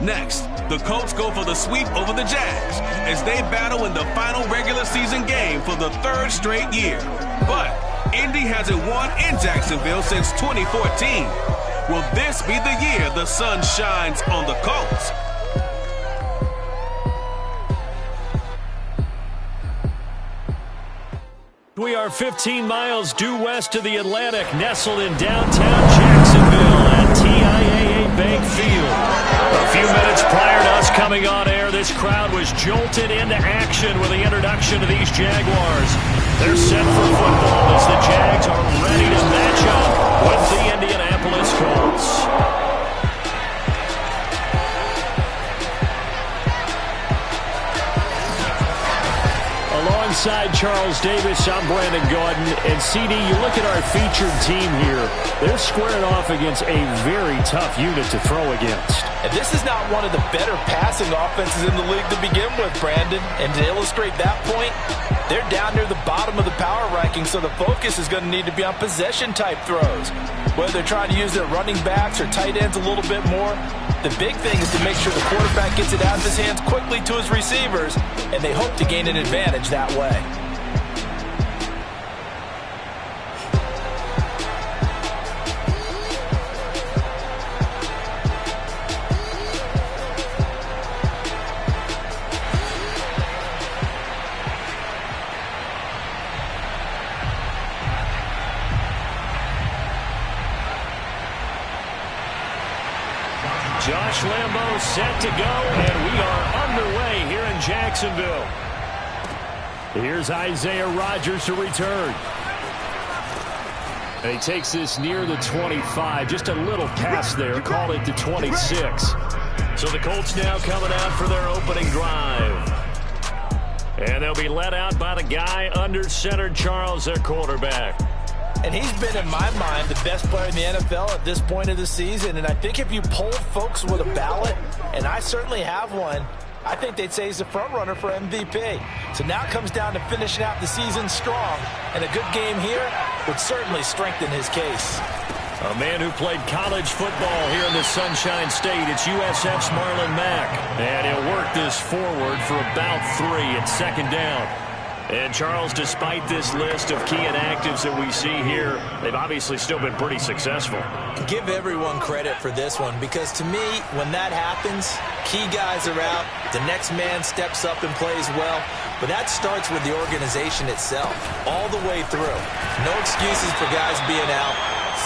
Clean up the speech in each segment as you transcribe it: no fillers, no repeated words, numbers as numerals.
Next, the Colts go for the sweep over the Jags as they battle in the final regular season game for the third straight year. But Indy hasn't won in Jacksonville since 2014. Will this be the year the sun shines on the Colts? We are 15 miles due west of the Atlantic, nestled in downtown Jacksonville at TIAA Bank Field. A few minutes prior to us coming on air, this crowd was jolted into action with the introduction of these Jaguars. They're set for football as the Jags are ready to match up with the Indianapolis Colts. Alongside Charles Davis, I'm Brandon Gordon. And CD, you look at our featured team here. They're squaring off against a very tough unit to throw against. And this is not one of the better passing offenses in the league to begin with, Brandon. And to illustrate that point, they're down near the bottom of the power ranking, so the focus is going to need to be on possession-type throws. Whether they're trying to use their running backs or tight ends a little bit more, the big thing is to make sure the quarterback gets it out of his hands quickly to his receivers, and they hope to gain an advantage that way. Josh Lambeau set to go, and we are underway here in Jacksonville. Here's Isaiah Rodgers to return. And he takes this near the 25. Just a little pass there. Call it the 26. So the Colts now coming out for their opening drive. And they'll be led out by the guy under center, Charles, their quarterback. And he's been, in my mind, the best player in the NFL at this point of the season. And I think if you polled folks with a ballot, and I certainly have one, I think they'd say he's the front runner for MVP. So now it comes down to finishing out the season strong. And a good game here would certainly strengthen his case. A man who played college football here in the Sunshine State. It's USF's Marlon Mack. And he'll work this forward for about 3 at second down. And, Charles, despite this list of key inactives that we see here, they've obviously still been pretty successful. Give everyone credit for this one, because to me, when that happens, key guys are out, the next man steps up and plays well, but that starts with the organization itself, all the way through. No excuses for guys being out,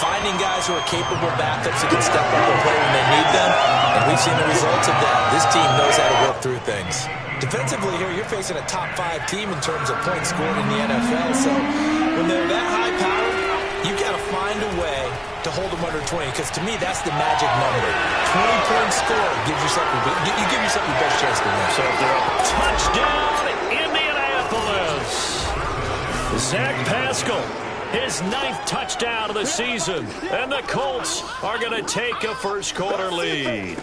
finding guys who are capable backups who can step up and play when they need them, and we've seen the results of that. This team knows how to work through things. Defensively here, you're facing a top 5 team in terms of points scored in the NFL. So when they're that high powered, you've got to find a way to hold them under 20. Because to me, that's the magic number. 20 points scored gives yourself you give yourself your best chance to win. So if they're up, touchdown, Indianapolis. Zach Pascal, his 9th touchdown of the season, and the Colts are going to take a first quarter lead.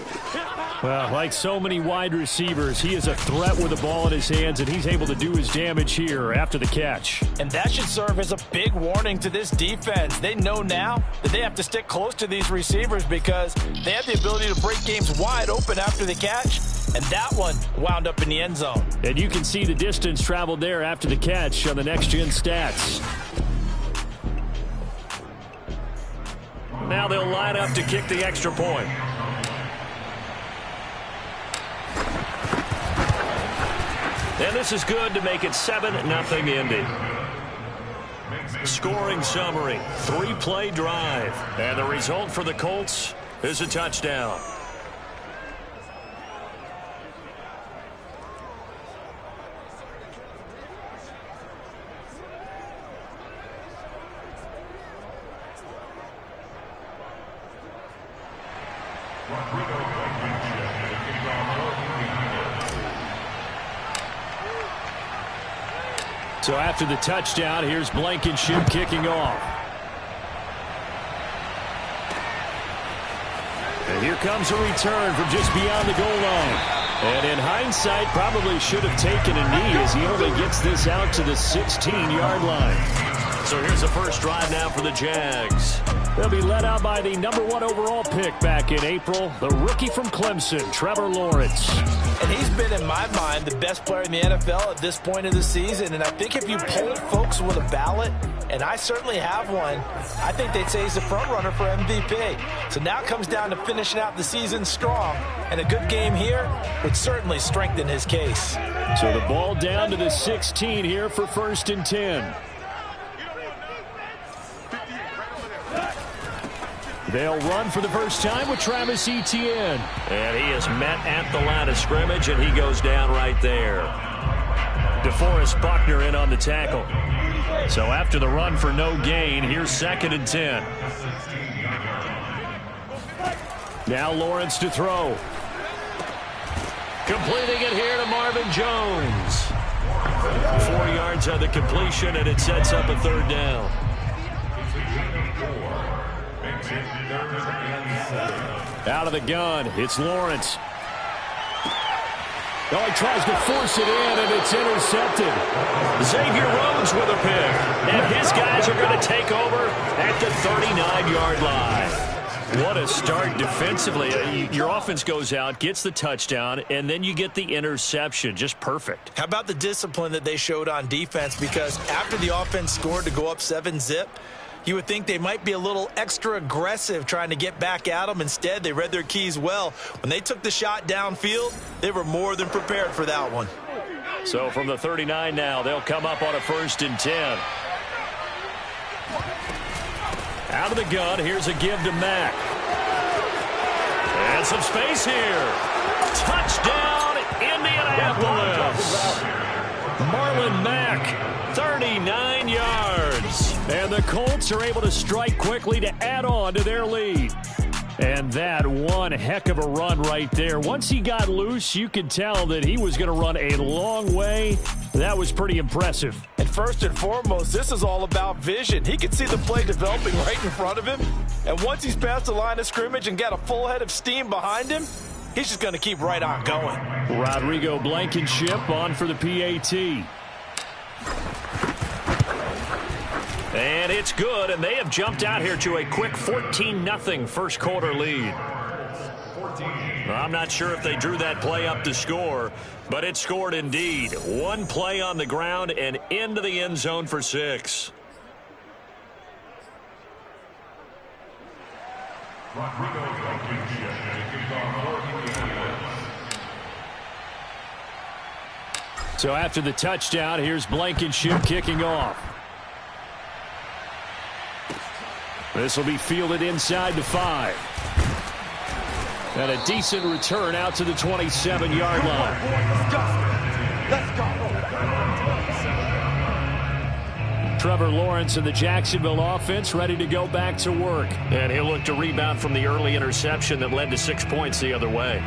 Well, like so many wide receivers, he is a threat with the ball in his hands, and he's able to do his damage here after the catch. And that should serve as a big warning to this defense. They know now that they have to stick close to these receivers because they have the ability to break games wide open after the catch, and that one wound up in the end zone. And you can see the distance traveled there after the catch on the next-gen stats. Now they'll line up to kick the extra point. And this is good to make it 7-0 Indy. Scoring summary, 3-play drive. And the result for the Colts is a touchdown. So after the touchdown, here's Blankenship kicking off. And here comes a return from just beyond the goal line. And in hindsight, probably should have taken a knee as he only gets this out to the 16-yard line. So here's the first drive now for the Jags. They'll be led out by the #1 overall pick back in April, the rookie from Clemson, Trevor Lawrence. And he's been, in my mind, the best player in the NFL at this point of the season. And I think if you polled folks with a ballot, and I certainly have one, I think they'd say he's the front runner for MVP. So now it comes down to finishing out the season strong. And a good game here would certainly strengthen his case. So the ball down to the 16 here for 1st and 10. They'll run for the first time with Travis Etienne. And he is met at the line of scrimmage, and he goes down right there. DeForest Buckner in on the tackle. So after the run for no gain, here's 2nd and 10. Now Lawrence to throw. Completing it here to Marvin Jones. 4 yards on the completion, and it sets up a 3rd down. Out of the gun, it's Lawrence. Oh, he tries to force it in, and it's intercepted. Xavier Rhodes with a pick. And his guys are going to take over at the 39-yard line. What a start defensively. Your offense goes out, gets the touchdown, and then you get the interception. Just perfect. How about the discipline that they showed on defense? Because after the offense scored to go up 7-zip, you would think they might be a little extra aggressive trying to get back at them. Instead, they read their keys well. When they took the shot downfield, they were more than prepared for that one. So from the 39 now, they'll come up on a 1st and 10. Out of the gun, here's a give to Mack. And some space here. Touchdown, Indianapolis. Marlon Mack, 39 yards. And the Colts are able to strike quickly to add on to their lead. And that one heck of a run right there. Once he got loose, you could tell that he was going to run a long way. That was pretty impressive. And first and foremost, this is all about vision. He could see the play developing right in front of him. And once he's past the line of scrimmage and got a full head of steam behind him, he's just going to keep right on going. Rodrigo Blankenship on for the PAT. And it's good, and they have jumped out here to a quick 14-0 first quarter lead. I'm not sure if they drew that play up to score, but it scored indeed. One play on the ground and into the end zone for 6. So after the touchdown, here's Blankenship kicking off. This will be fielded inside the 5. And a decent return out to the 27-yard line. Let's go. Trevor Lawrence and the Jacksonville offense ready to go back to work. And he'll look to rebound from the early interception that led to 6 points the other way.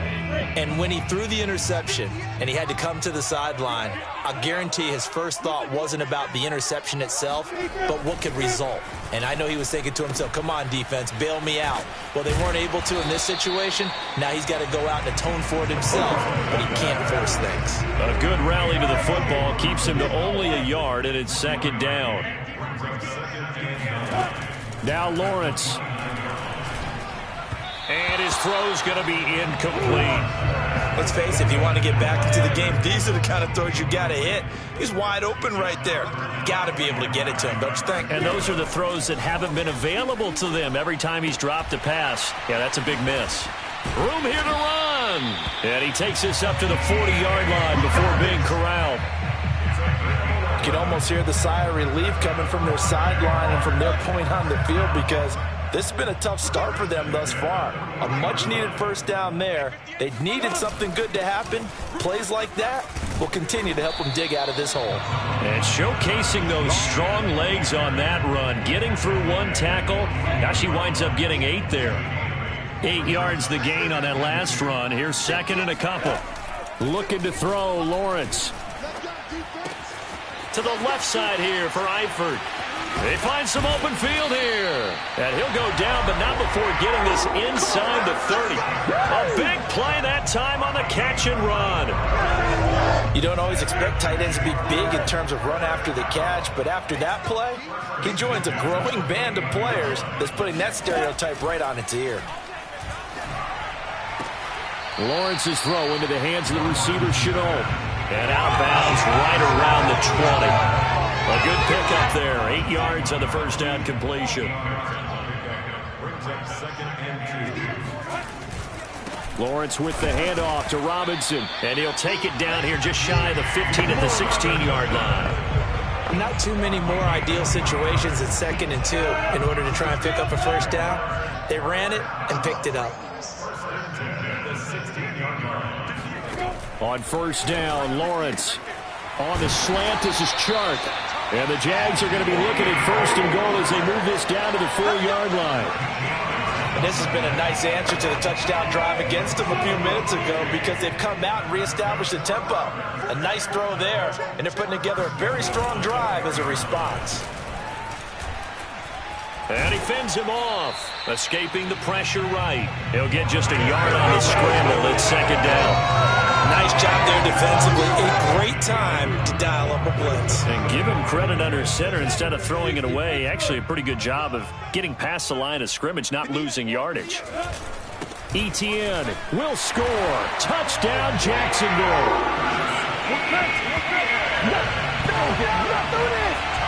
And when he threw the interception and he had to come to the sideline, I guarantee his first thought wasn't about the interception itself, but what could result. And I know he was thinking to himself, come on, defense, bail me out. Well, they weren't able to in this situation. Now he's got to go out and atone for it himself, but he can't force things. A good rally to the football keeps him to only a yard, and it's 2nd down. Now Lawrence. And his throw's going to be incomplete. Let's face it, if you want to get back into the game, these are the kind of throws you got to hit. He's wide open right there. Got to be able to get it to him, don't you think? And those are the throws that haven't been available to them every time he's dropped a pass. Yeah, that's a big miss. Room here to run. And he takes this up to the 40-yard line before being corralled. You can almost hear the sigh of relief coming from their sideline and from their point on the field, because this has been a tough start for them thus far. A much-needed first down there. They needed something good to happen. Plays like that will continue to help them dig out of this hole. And showcasing those strong legs on that run. Getting through one tackle. Now she winds up getting 8 there. 8 yards the gain on that last run. Here's 2nd and a couple. Looking to throw, Lawrence. To the left side here for Eifert. They find some open field here. And he'll go down, but not before getting this inside the 30. A big play that time on the catch and run. You don't always expect tight ends to be big in terms of run after the catch, but after that play, he joins a growing band of players that's putting that stereotype right on its ear. Lawrence's throw into the hands of the receiver, Chenault. And out of bounds right around the 20. A good pickup there. 8 yards on the first down completion. Lawrence with the handoff to Robinson. And he'll take it down here just shy of the 15 at the 16-yard line. Not too many more ideal situations at 2nd and 2 in order to try and pick up a first down. They ran it and picked it up. On first down, Lawrence. On the slant, this is Chark. And the Jags are going to be looking at 1st and goal as they move this down to the 4-yard line. And this has been a nice answer to the touchdown drive against them a few minutes ago because they've come out and reestablished the tempo. A nice throw there, and they're putting together a very strong drive as a response. And he fends him off, escaping the pressure right. He'll get just a yard on the scramble at 2nd down. Nice job there defensively. A great time to dial up a blitz. And give him credit under center instead of throwing it away. Actually, a pretty good job of getting past the line of scrimmage, not losing yardage. Etienne will score. Touchdown, Jacksonville.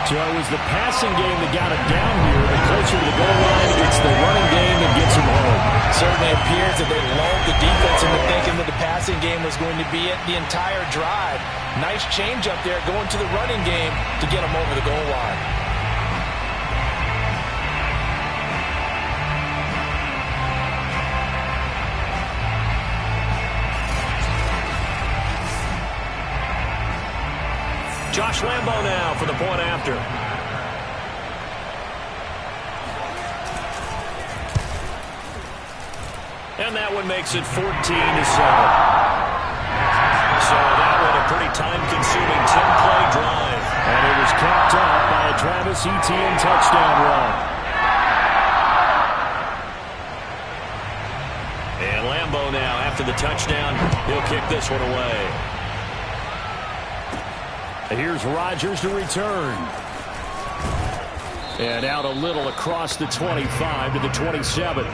So it was the passing game that got him down here. The closer to the goal line, it's the running game that gets him home. Certainly appears that they lulled the defense into thinking that the passing game was going to be it the entire drive. Nice change up there going to the running game to get him over the goal line. Josh Lambo now for the point after. And that one makes it 14-7. So that one a pretty time-consuming 10-play drive. And it was capped off by a Travis Etienne touchdown run. And Lambo now, after the touchdown, he'll kick this one away. Here's Rodgers to return. And out a little across the 25 to the 27.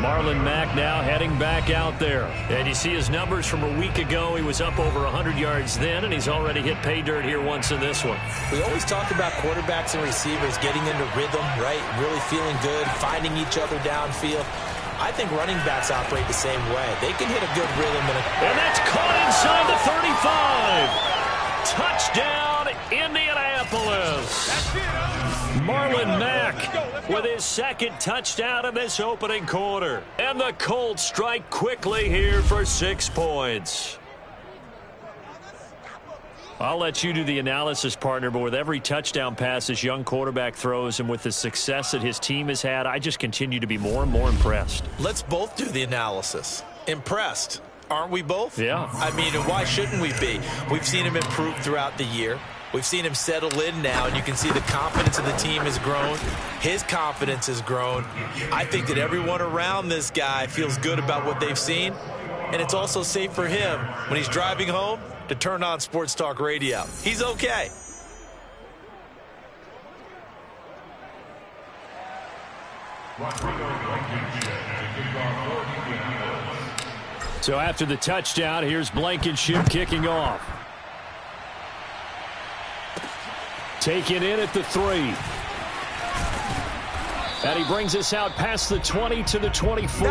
Marlon Mack now heading back out there. And you see his numbers from a week ago. He was up over 100 yards then, and he's already hit pay dirt here once in this one. We always talk about quarterbacks and receivers getting into rhythm, right? Really feeling good, finding each other downfield. I think running backs operate the same way. They can hit a good rhythm. And that's caught inside the 35. Touchdown, Indianapolis. Marlon Mack with his 2nd touchdown in this opening quarter. And the Colts strike quickly here for 6 points. I'll let you do the analysis, partner, but with every touchdown pass this young quarterback throws and with the success that his team has had, I just continue to be more and more impressed. Let's both do the analysis. Impressed. Aren't we both? Yeah. I mean, why shouldn't we be? We've seen him improve throughout the year. We've seen him settle in now, and you can see the confidence of the team has grown. His confidence has grown. I think that everyone around this guy feels good about what they've seen, and it's also safe for him when he's driving home to turn on Sports Talk Radio. He's okay. So after the touchdown, here's Blankenship kicking off. Taken in at the 3. And he brings us out past the 20 to the 24.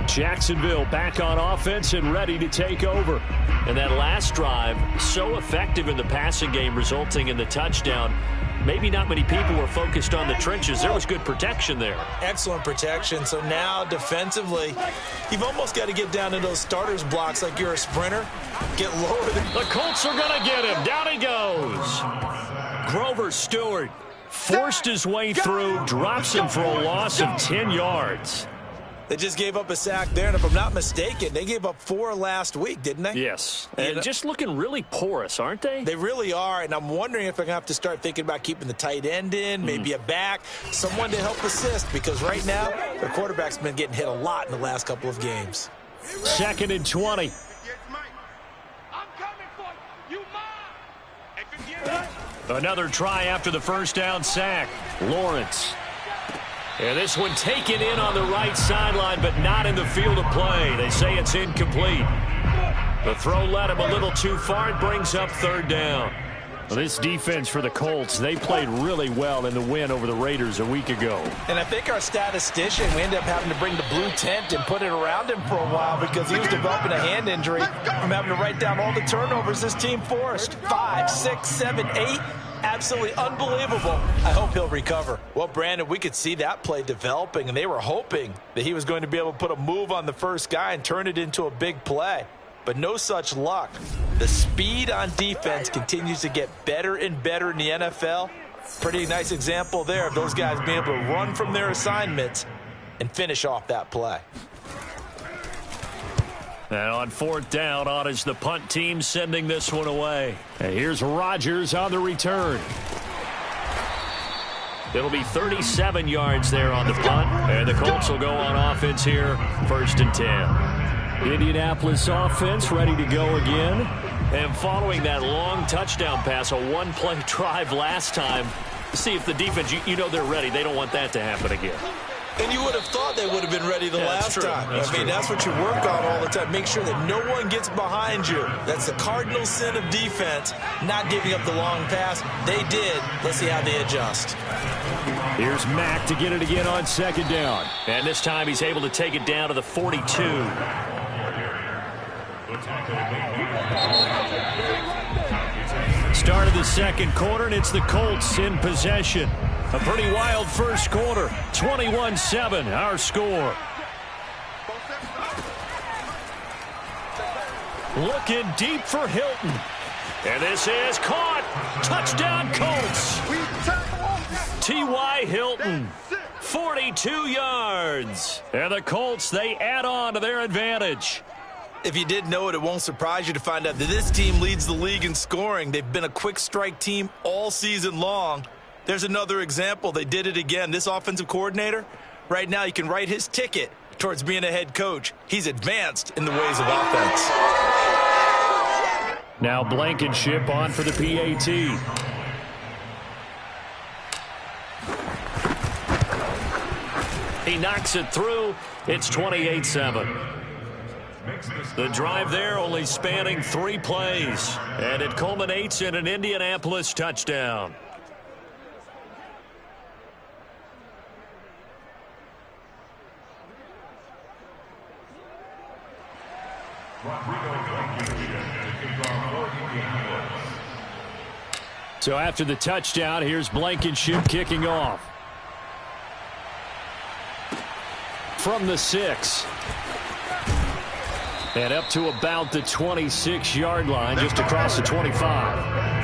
Jacksonville back on offense and ready to take over. And that last drive, so effective in the passing game, resulting in the touchdown. Maybe not many people were focused on the trenches. There was good protection there. Excellent protection. So now defensively, you've almost got to get down to those starters blocks like you're a sprinter. Get lower than... The Colts are going to get him. Down he goes. Grover Stewart forced his way through, drops him for a loss of 10 yards. They just gave up a sack there, and if I'm not mistaken, they gave up 4 last week, didn't they? Yes, and just looking really porous, aren't they? They really are, and I'm wondering if they're going to have to start thinking about keeping the tight end in, maybe a back, someone to help assist, because right now, their quarterback's been getting hit a lot in the last couple of games. 2nd and 20. Another try after the first down sack. Lawrence. And this one taken in on the right sideline, but not in the field of play. They say it's incomplete. The throw led him a little too far. It brings up 3rd down. Well, this defense for the Colts, they played really well in the win over the Raiders a week ago. And I think our statistician, we ended up having to bring the blue tent and put it around him for a while because he was developing a hand injury from having to write down all the turnovers this team forced. 5, 6, 7, 8. Absolutely unbelievable. I hope he'll recover. Well, Brandon, we could see that play developing, and they were hoping that he was going to be able to put a move on the first guy and turn it into a big play. But no such luck. The speed on defense continues to get better and better in the NFL. Pretty nice example there of those guys being able to run from their assignments and finish off that play. And on 4th down, on is the punt team sending this one away. And here's Rodgers on the return. It'll be 37 yards there on the punt. And the Colts will go on offense here, 1st and 10. Indianapolis offense ready to go again. And following that long touchdown pass, a one-play drive last time, see if the defense, you know they're ready. They don't want that to happen again. And you would have thought they would have been ready the last time. That's what you work on all the time. Make sure that no one gets behind you. That's the cardinal sin of defense, not giving up the long pass. They did. Let's see how they adjust. Here's Mack to get it again on 2nd down. And this time he's able to take it down to the 42. Start of the 2nd quarter, and it's the Colts in possession. A pretty wild first quarter. 21-7, our score. Looking deep for Hilton. And this is caught. Touchdown, Colts. T.Y. Hilton. 42 yards. And the Colts, they add on to their advantage. If you didn't know it, it won't surprise you to find out that this team leads the league in scoring. They've been a quick strike team all season long. There's another example. They did it again. This offensive coordinator, right now, you can write his ticket towards being a head coach. He's advanced in the ways of offense. Now Blankenship on for the PAT. He knocks it through. It's 28-7. The drive there only spanning 3 plays. And it culminates in an Indianapolis touchdown. So after the touchdown, here's Blankenship kicking off. From the 6. And up to about the 26-yard line, just across the 25.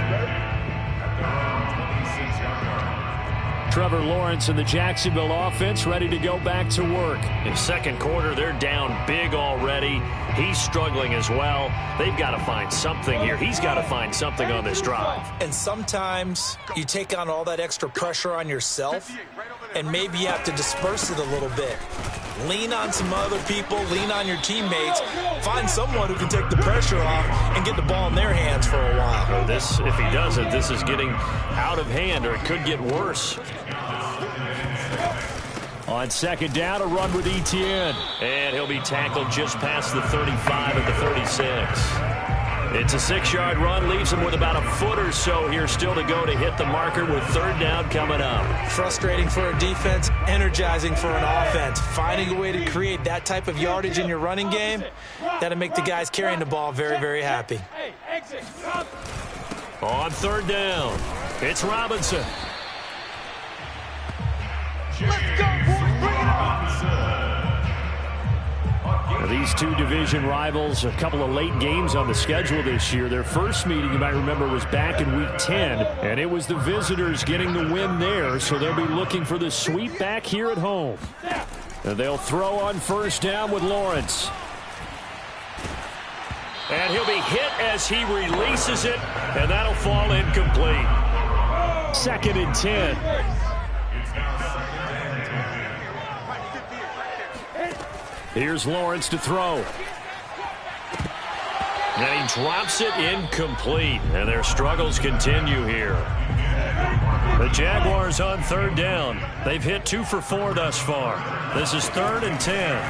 Trevor Lawrence and the Jacksonville offense ready to go back to work. In 2nd quarter, they're down big already. He's struggling as well. They've got to find something here. He's got to find something on this drive. And sometimes you take on all that extra pressure on yourself, and maybe you have to disperse it a little bit. Lean on some other people, lean on your teammates, find someone who can take the pressure off and get the ball in their hands for a while. This, if he doesn't, this is getting out of hand, or it could get worse. On 2nd down, a run with Etienne. And he'll be tackled just past the 35 at the 36. It's a 6-yard run, leaves him with about a foot or so here still to go to hit the marker with 3rd down coming up. Frustrating for a defense, energizing for an offense. Finding a way to create that type of yardage in your running game, that'll make the guys carrying the ball very, very happy. On 3rd down, it's Robinson. Let's go, boys. Bring it on. These two division rivals, a couple of late games on the schedule this year. Their first meeting, you might remember, was back in Week 10, and it was the visitors getting the win there, so they'll be looking for the sweep back here at home. And they'll throw on first down with Lawrence. And he'll be hit as he releases it, and that'll fall incomplete. 2nd and 10. Here's Lawrence to throw. And he drops it incomplete, and their struggles continue here. The Jaguars on 3rd down. They've hit 2 for 4 thus far. This is 3rd and 10.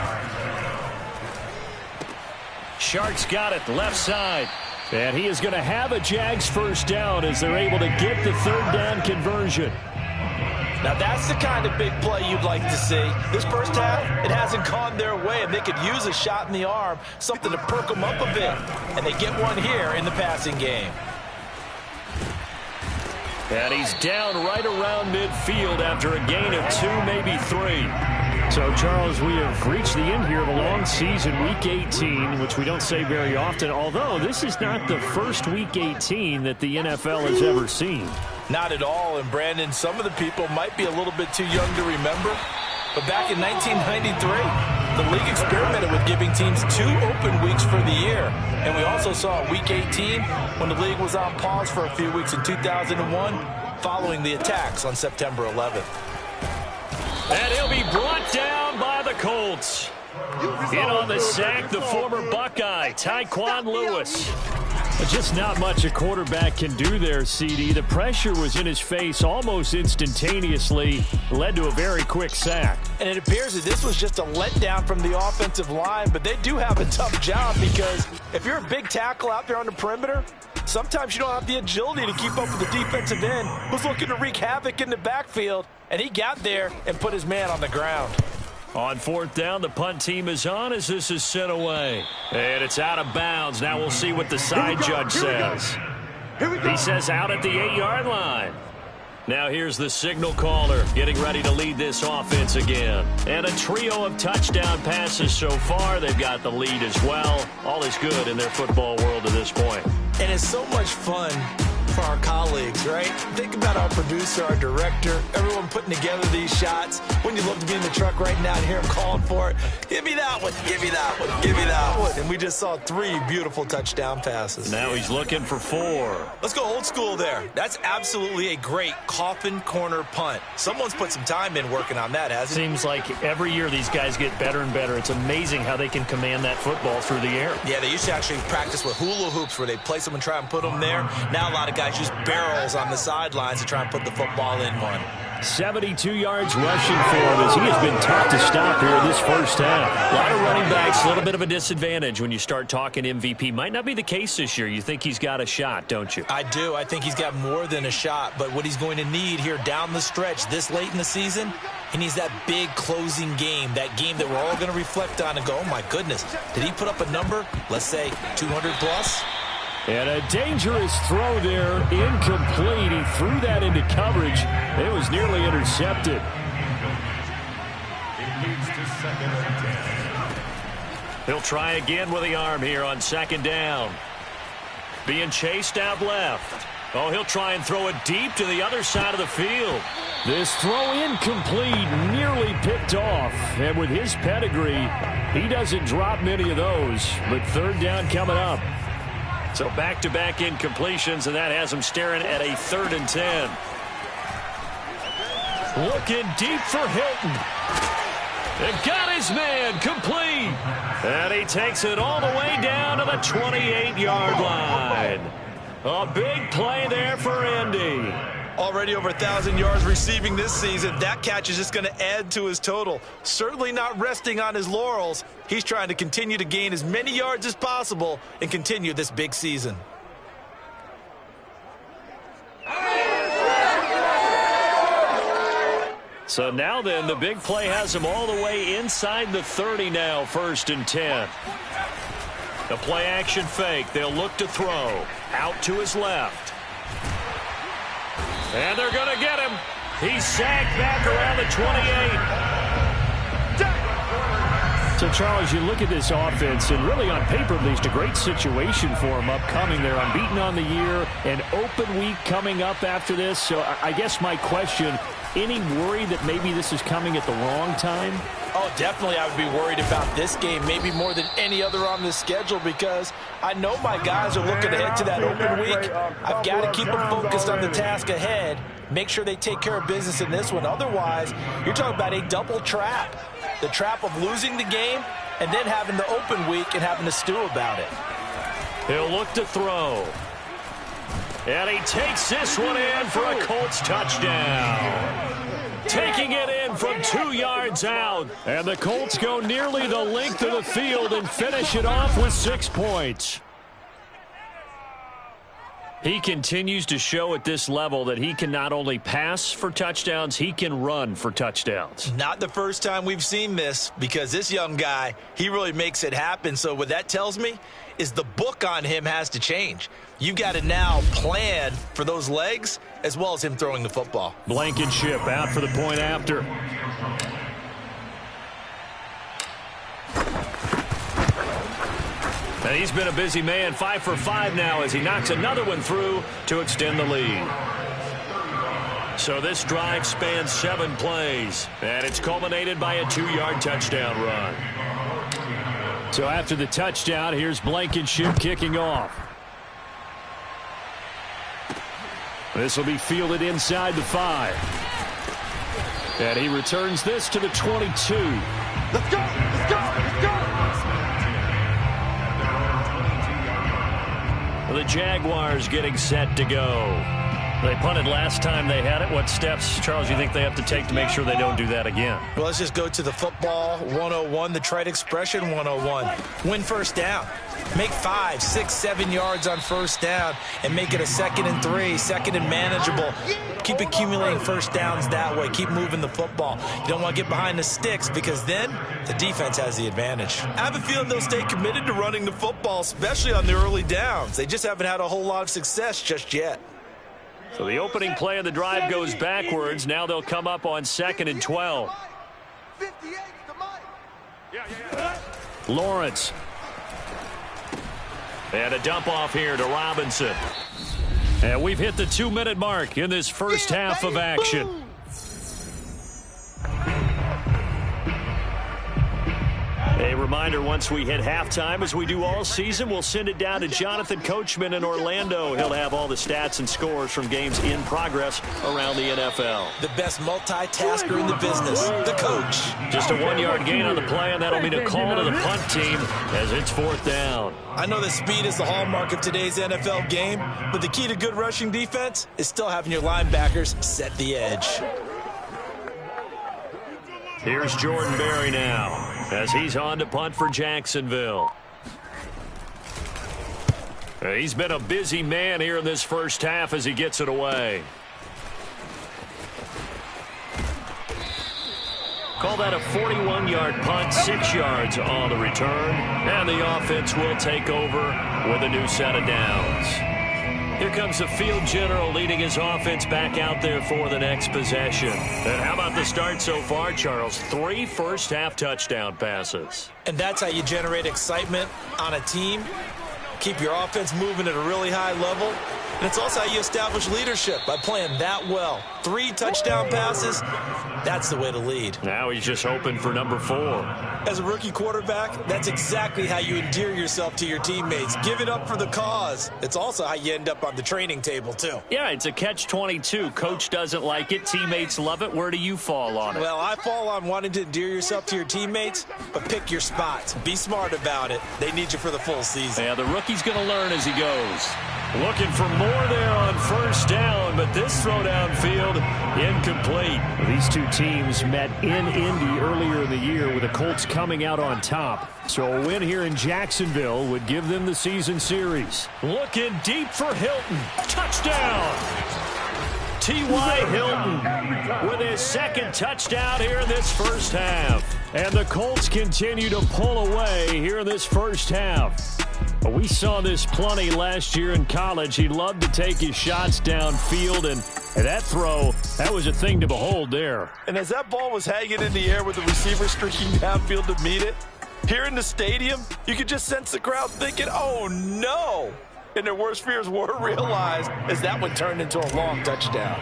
Shark's got it, left side. And he is going to have a Jags first down as they're able to get the 3rd down conversion. Now that's the kind of big play you'd like to see. This first half, it hasn't gone their way, and they could use a shot in the arm, something to perk them up a bit. And they get one here in the passing game. And he's down right around midfield after a gain of 2, maybe 3. So, Charles, we have reached the end here of a long season, Week 18, which we don't say very often, although this is not the first Week 18 that the NFL has ever seen. Not at all, and Brandon, some of the people might be a little bit too young to remember, but back in 1993, the league experimented with giving teams 2 open weeks for the year, and we also saw Week 18 when the league was on pause for a few weeks in 2001 following the attacks on September 11th. And he'll be brought down by the Colts. In on the sack, the former Buckeye, Tyquan Lewis. Just not much a quarterback can do there, CD. The pressure was in his face almost instantaneously, led to a very quick sack. And it appears that this was just a letdown from the offensive line, but they do have a tough job because if you're a big tackle out there on the perimeter, sometimes you don't have the agility to keep up with the defensive end who's looking to wreak havoc in the backfield, and he got there and put his man on the ground. On 4th down, the punt team is on as this is sent away. And it's out of bounds. Now we'll see what the side judge says. He says out at the 8-yard line. Now here's the signal caller getting ready to lead this offense again. And a trio of touchdown passes so far. They've got the lead as well. All is good in their football world at this point. And it's so much fun for our colleagues, right? Think about our producer, our director, everyone putting together these shots. Wouldn't you love to be in the truck right now and hear him calling for it? Give me that one, give me that one, give me that one. And we just saw 3 beautiful touchdown passes. Now he's looking for 4. Let's go old school there. That's absolutely a great coffin corner punt. Someone's put some time in working on that, hasn't it? Seems like every year these guys get better and better. It's amazing how they can command that football through the air. Yeah, they used to actually practice with hula hoops where they place them and try and put them there. Now a lot of guys use barrels on the sidelines to try and put the football in one. 72 yards rushing for him as he has been tough to stop here in this first half. A lot of running backs, a little bit of a disadvantage when you start talking MVP. Might not be the case this year. You think he's got a shot, don't you? I do. I think he's got more than a shot. But what he's going to need here down the stretch this late in the season, he needs that big closing game, that game that we're all going to reflect on and go, oh, my goodness, did he put up a number, let's say 200 plus? And a dangerous throw there, incomplete. He threw that into coverage. It was nearly intercepted. He'll try again with the arm here on 2nd down. Being chased out left. Oh, he'll try and throw it deep to the other side of the field. This throw incomplete, nearly picked off. And with his pedigree, he doesn't drop many of those. But 3rd down coming up. So back-to-back incompletions, and that has him staring at a 3rd and 10. Looking deep for Hilton. And got his man complete. And he takes it all the way down to the 28-yard line. A big play there for Indy. Already over 1,000 yards receiving this season. That catch is just going to add to his total. Certainly not resting on his laurels. He's trying to continue to gain as many yards as possible and continue this big season. So now then, the big play has him all the way inside the 30 now, 1st and 10. The play action fake. They'll look to throw. Out to his left. And they're going to get him. He's sacked back around the 28. So, Charles, you look at this offense, and really on paper, at least, a great situation for him upcoming. They're unbeaten on the year, an open week coming up after this. So I guess my question, Any worry that maybe this is coming at the wrong time? Oh, definitely I would be worried about this game, maybe more than any other on this schedule, because I know my guys are looking ahead to that open week. I've got to keep them focused on the task ahead, make sure they take care of business in this one. Otherwise, you're talking about a double trap. The trap of losing the game and then having the open week and having to stew about it. He'll look to throw. And he takes this one in for a Colts touchdown. Taking it in from 2 yards out. And the Colts go nearly the length of the field and finish it off with 6 points. He continues to show at this level that he can not only pass for touchdowns, he can run for touchdowns. Not the first time we've seen this, because this young guy, he really makes it happen. So what that tells me is the book on him has to change. You've got to now plan for those legs as well as him throwing the football. Blankenship out for the point after. And he's been a busy man, 5 for 5 now as he knocks another one through to extend the lead. So this drive spans 7 plays, and it's culminated by a 2-yard touchdown run. So after the touchdown, here's Blankenship kicking off. This will be fielded inside the 5. And he returns this to the 22. Let's go! Let's go! Let's go! The Jaguars getting set to go. They punted last time they had it. What steps, Charles, you think they have to take to make sure they don't do that again? Well, let's just go to the football 101, the trite expression 101. Win first down. Make 5, 6, 7 yards on first down and make it a 2nd and 3, 2nd and manageable. Keep accumulating first downs that way. Keep moving the football. You don't want to get behind the sticks because then the defense has the advantage. I have a feeling they'll stay committed to running the football, especially on the early downs. They just haven't had a whole lot of success just yet. So the opening play of the drive goes backwards. Now they'll come up on 2nd and 12. 58 to Mike. Lawrence. And a dump off here to Robinson. And we've hit the 2-minute mark in this first half of action. A reminder, once we hit halftime, as we do all season, we'll send it down to Jonathan Coachman in Orlando. He'll have all the stats and scores from games in progress around the NFL. The best multitasker in the business, the coach. Just a 1-yard gain on the play, and that'll mean a call to the punt team as it's 4th down. I know that speed is the hallmark of today's NFL game, but the key to good rushing defense is still having your linebackers set the edge. Here's Jordan Berry now as he's on to punt for Jacksonville. He's been a busy man here in this first half as he gets it away. Call that a 41-yard punt, 6 yards on the return, and the offense will take over with a new set of downs. Here comes the field general leading his offense back out there for the next possession. And how about the start so far, Charles? 3 first-half touchdown passes. And that's how you generate excitement on a team. Keep your offense moving at a really high level. And it's also how you establish leadership by playing that well. 3 touchdown passes, that's the way to lead. Now he's just hoping for number 4. As a rookie quarterback, that's exactly how you endear yourself to your teammates. Give it up for the cause. It's also how you end up on the training table, too. Yeah, it's a catch-22. Coach doesn't like it. Teammates love it. Where do you fall on it? Well, I fall on wanting to endear yourself to your teammates, but pick your spots. Be smart about it. They need you for the full season. Yeah, the rookie's going to learn as he goes. Looking for more there on first down, but this throw downfield incomplete. These two teams met in Indy earlier in the year with the Colts coming out on top. So a win here in Jacksonville would give them the season series. Looking deep for Hilton. Touchdown! T.Y. Hilton with his 2nd touchdown here in this first half. And the Colts continue to pull away here in this first half. We saw this plenty last year in college. He loved to take his shots downfield, and that throw, that was a thing to behold there. And as that ball was hanging in the air with the receiver streaking downfield to meet it, here in the stadium, you could just sense the crowd thinking, oh no! And their worst fears were realized as that one turned into a long touchdown.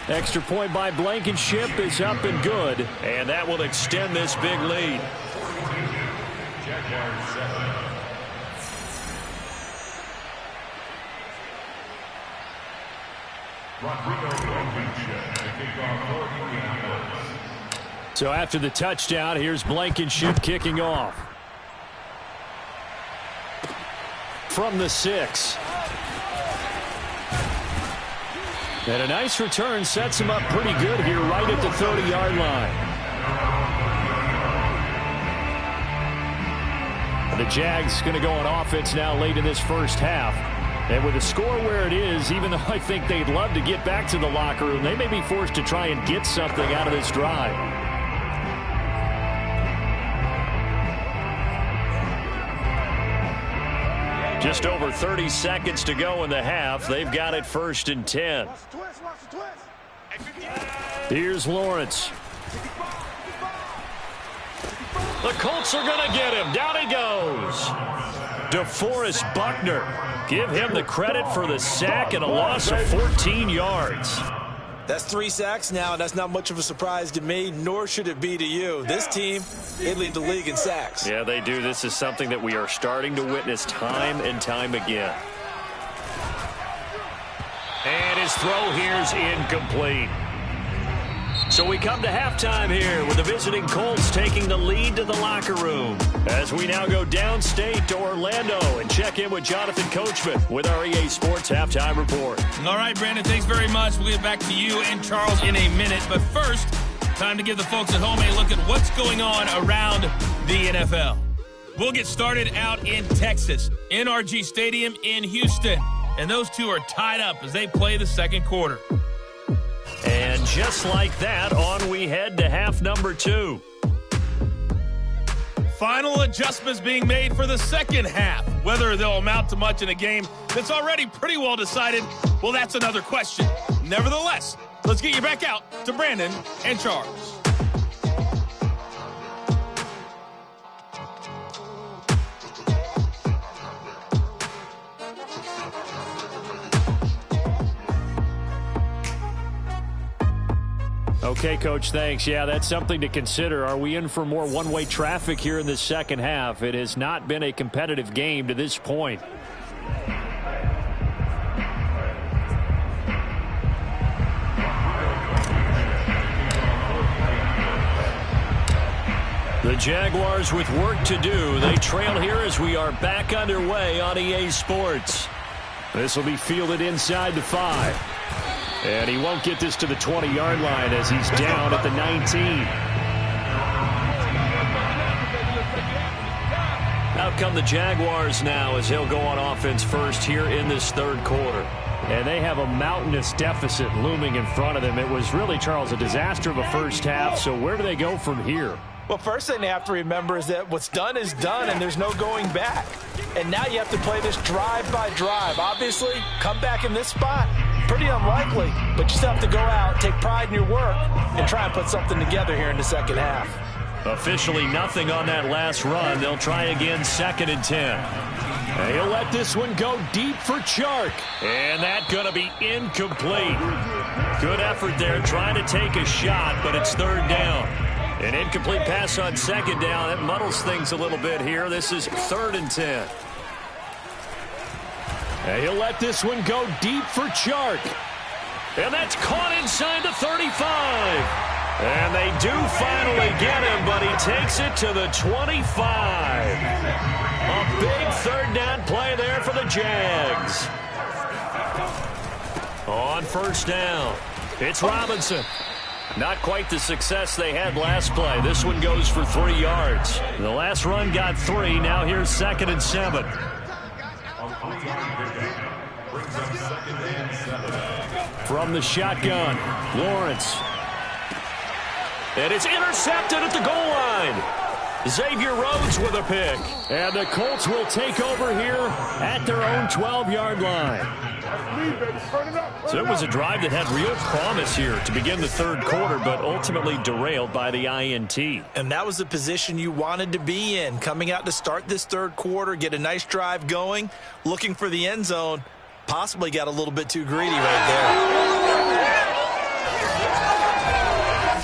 Extra point by Blankenship is up and good, and that will extend this big lead. So after the touchdown, here's Blankenship kicking off. From the 6. And a nice return sets him up pretty good here right at the 30-yard line. The Jags going to go on offense now late in this first half. And with the score where it is, even though I think they'd love to get back to the locker room, they may be forced to try and get something out of this drive. Just over 30 seconds to go in the half. They've got it 1st and 10. Here's Lawrence. The Colts are going to get him. Down he goes. DeForest Buckner. Give him the credit for the sack and a loss of 14 yards. That's 3 sacks now, and that's not much of a surprise to me, nor should it be to you. This team, they lead the league in sacks. Yeah, they do. This is something that we are starting to witness time and time again. And his throw here's incomplete. So we come to halftime here with the visiting Colts taking the lead to the locker room as we now go downstate to Orlando and check in with Jonathan Coachman with our EA Sports Halftime Report. All right, Brandon, thanks very much. We'll get back to you and Charles in a minute. But first, time to give the folks at home a look at what's going on around the NFL. We'll get started out in Texas, NRG Stadium in Houston. And those two are tied up as they play the second quarter. And just like that, on we head to half number 2. Final adjustments being made for the second half. Whether they'll amount to much in a game that's already pretty well decided, well, that's another question. Nevertheless, let's get you back out to Brandon and Charles. Okay, Coach, thanks. Yeah, that's something to consider. Are we in for more one-way traffic here in the second half? It has not been a competitive game to this point. The Jaguars with work to do. They trail here as we are back underway on EA Sports. This will be fielded inside the 5. And he won't get this to the 20-yard line as he's down at the 19. Out come the Jaguars now as he'll go on offense first here in this third quarter. And they have a mountainous deficit looming in front of them. It was really, Charles, a disaster of a first half. So where do they go from here? Well, first thing they have to remember is that what's done is done, and there's no going back. And now you have to play this drive by drive. Obviously, come back in this spot. Pretty unlikely, but you still have to go out, take pride in your work, and try and put something together here in the second half. Officially nothing on that last run. They'll try again, 2nd and 10. He'll let this one go deep for Chark. And that's going to be incomplete. Good effort there, trying to take a shot, but it's 3rd down. An incomplete pass on 2nd down. That muddles things a little bit here. This is 3rd and 10. And he'll let this one go deep for Chark. And that's caught inside the 35. And they do finally get him, but he takes it to the 25. A big 3rd down play there for the Jags. On 1st down, it's Robinson. Not quite the success they had last play. This one goes for 3 yards. The last run got 3. Now here's 2nd and 7. From the shotgun, Lawrence. And it's intercepted at the goal line. Xavier Rhodes with a pick. And the Colts will take over here at their own 12-yard line. So it was a drive that had real promise here to begin the third quarter, but ultimately derailed by the INT. And that was the position you wanted to be in, coming out to start this third quarter, get a nice drive going, looking for the end zone. Possibly got a little bit too greedy right there.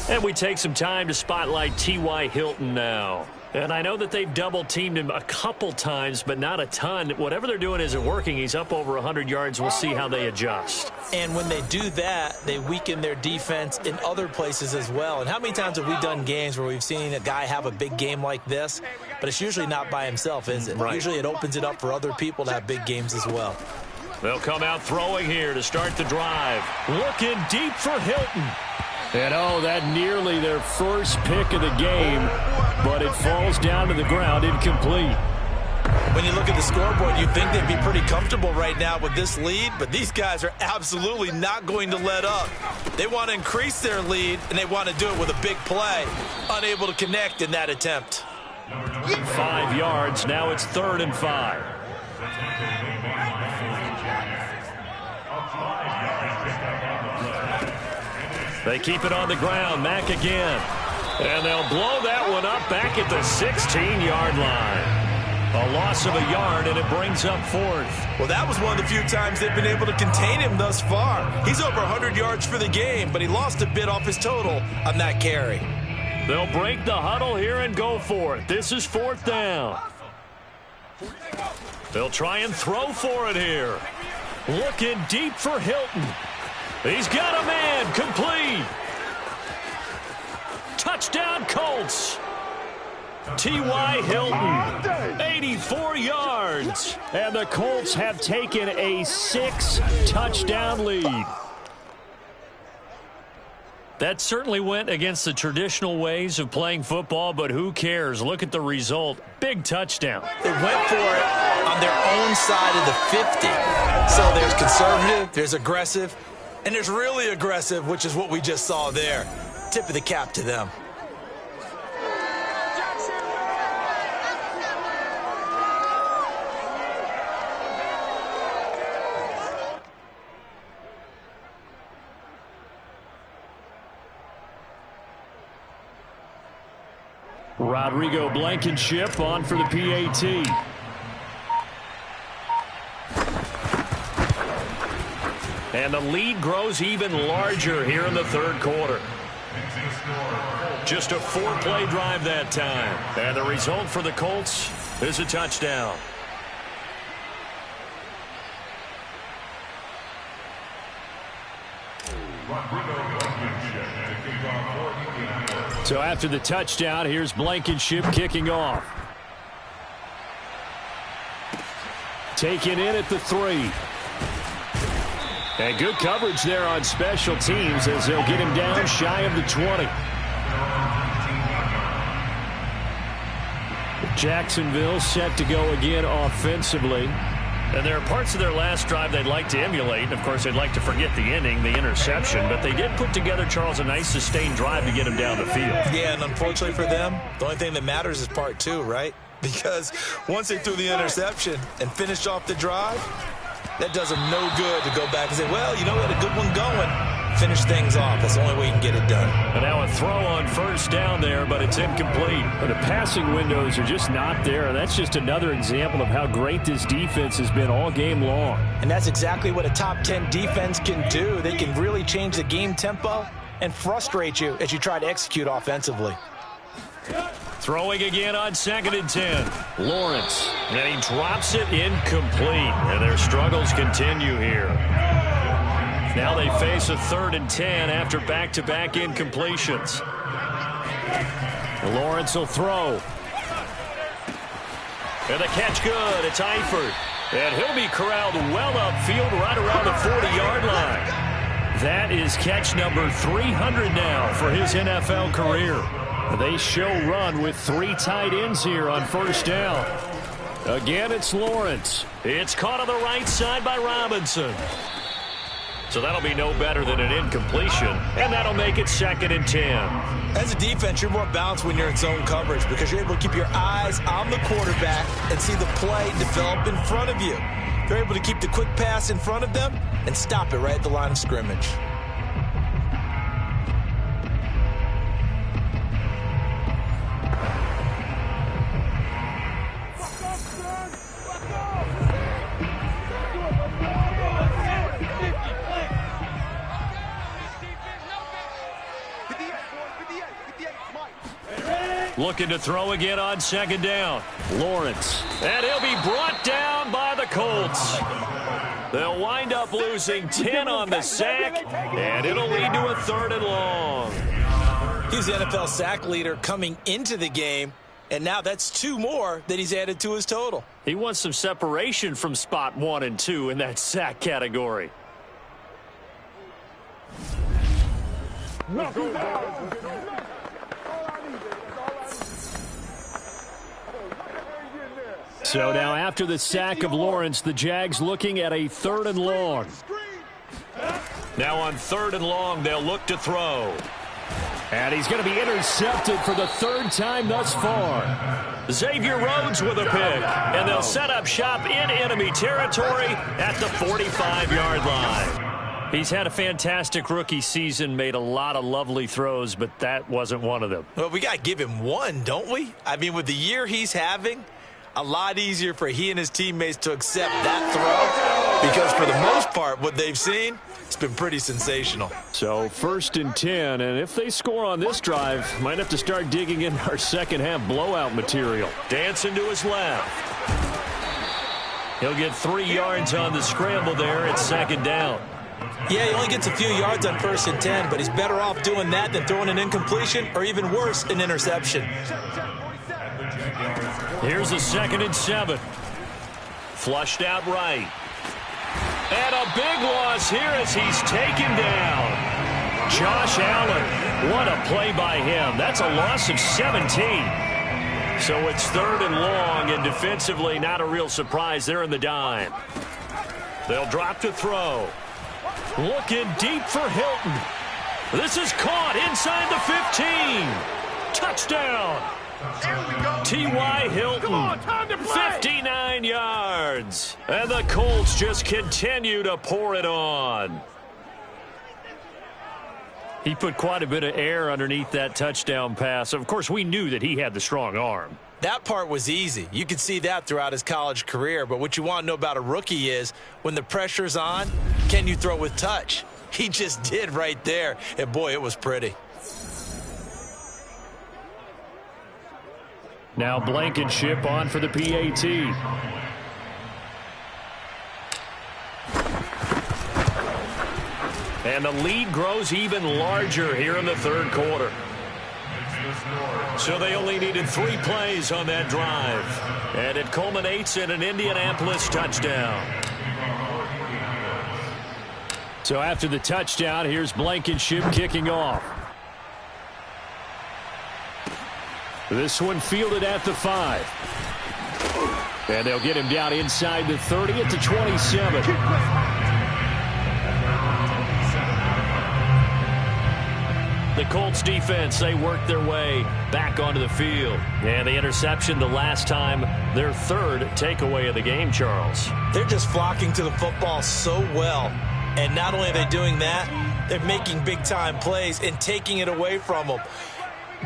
And we take some time to spotlight T.Y. Hilton now. And I know that they've double-teamed him a couple times, but not a ton. Whatever they're doing isn't working. He's up over 100 yards. We'll see how they adjust. And when they do that, they weaken their defense in other places as well. And how many times have we done games where we've seen a guy have a big game like this, but it's usually not by himself, is it? Right. Usually it opens it up for other people to have big games as well. They'll come out throwing here to start the drive. Looking deep for Hilton. And, oh, that nearly their first pick of the game, but it falls down to the ground incomplete. When you look at the scoreboard, you'd think they'd be pretty comfortable right now with this lead, but these guys are absolutely not going to let up. They want to increase their lead, and they want to do it with a big play. Unable to connect in that attempt. 5 yards. Now it's 3rd and 5. They keep it on the ground. Mack again. And they'll blow that one up back at the 16-yard line. A loss of a yard, and it brings up 4th. Well, that was one of the few times they've been able to contain him thus far. He's over 100 yards for the game, but he lost a bit off his total on that carry. They'll break the huddle here and go for it. This is 4th down. They'll try and throw for it here. Looking deep for Hilton. He's got a man. Complete. Touchdown, Colts. T.Y. Hilton, 84 yards. And the Colts have taken a 6-touchdown lead. That certainly went against the traditional ways of playing football, but who cares? Look at the result. Big touchdown. They went for it on their own side of the 50. So there's conservative, there's aggressive, and there's really aggressive, which is what we just saw there. Tip of the cap to them. Rodrigo Blankenship on for the PAT. And the lead grows even larger here in the 3rd quarter. Just a 4-play drive that time. And the result for the Colts is a touchdown. So after the touchdown, here's Blankenship kicking off. Taken in at the 3. And good coverage there on special teams as they'll get him down shy of the 20. Jacksonville set to go again offensively. And there are parts of their last drive they'd like to emulate. And, of course, they'd like to forget the ending, the interception. But they did put together, Charles, a nice sustained drive to get him down the field. Yeah, and unfortunately for them, the only thing that matters is part 2, right? Because once they threw the interception and finished off the drive, that does them no good to go back and say, well, you know, we had a good one going. Finish things off. That's the only way you can get it done. And now a throw on 1st down there, but it's incomplete. But the passing windows are just not there. And that's just another example of how great this defense has been all game long. And that's exactly what a top 10 defense can do. They can really change the game tempo and frustrate you as you try to execute offensively. Throwing again on 2nd and 10. Lawrence. And he drops it incomplete. And their struggles continue here. Now they face a 3rd and 10 after back-to-back incompletions. Lawrence will throw. And the catch good. It's Eifert. And he'll be corralled well upfield right around the 40-yard line. That is catch number 300 now for his NFL career. They show run with 3 tight ends here on 1st down. Again, it's Lawrence. It's caught on the right side by Robinson. So that'll be no better than an incompletion, and that'll make it 2nd and 10. As a defense, you're more balanced when you're in zone coverage because you're able to keep your eyes on the quarterback and see the play develop in front of you. You're able to keep the quick pass in front of them and stop it right at the line of scrimmage. Looking to throw again on second down. Lawrence. And he'll be brought down by the Colts. They'll wind up losing 10 on the sack, and it'll lead to a 3rd and long. He's the NFL sack leader coming into the game, and now that's 2 more that he's added to his total. He wants some separation from spot 1 and 2 in that sack category. So now after the sack of Lawrence, the Jags looking at a 3rd and long. Now on 3rd and long, they'll look to throw. And he's going to be intercepted for the 3rd time thus far. Xavier Rhodes with a pick. And they'll set up shop in enemy territory at the 45-yard line. He's had a fantastic rookie season, made a lot of lovely throws, but that wasn't one of them. Well, we got to give him one, don't we? I mean, with the year he's having, a lot easier for he and his teammates to accept that throw, because for the most part, what they've seen, it's been pretty sensational. So 1st and 10, and if they score on this drive, might have to start digging in our second half blowout material. Dancing to his left. He'll get 3 yards on the scramble there at 2nd down. Yeah, he only gets a few yards on 1st and 10, but he's better off doing that than throwing an incompletion, or even worse, an interception. Here's a 2nd and 7. Flushed out right. And a big loss here as he's taken down. Josh Allen. What a play by him. That's a loss of 17. So it's 3rd and long, and defensively not a real surprise. They're in the dime. They'll drop to throw. Looking deep for Hilton. This is caught inside the 15. Touchdown. T.Y. Hilton, 59 yards. And the Colts just continue to pour it on. He put quite a bit of air underneath that touchdown pass. Of course, we knew that he had the strong arm. That part was easy. You could see that throughout his college career. But what you want to know about a rookie is when the pressure's on, can you throw with touch? He just did right there. And, boy, it was pretty. Now Blankenship on for the PAT. And the lead grows even larger here in the 3rd quarter. So they only needed 3 plays on that drive. And it culminates in an Indianapolis touchdown. So after the touchdown, here's Blankenship kicking off. This one fielded at the 5. And they'll get him down inside the 30 at the 27. The Colts defense, they worked their way back onto the field. And the interception the last time, their 3rd takeaway of the game, Charles. They're just flocking to the football so well. And not only are they doing that, they're making big-time plays and taking it away from them.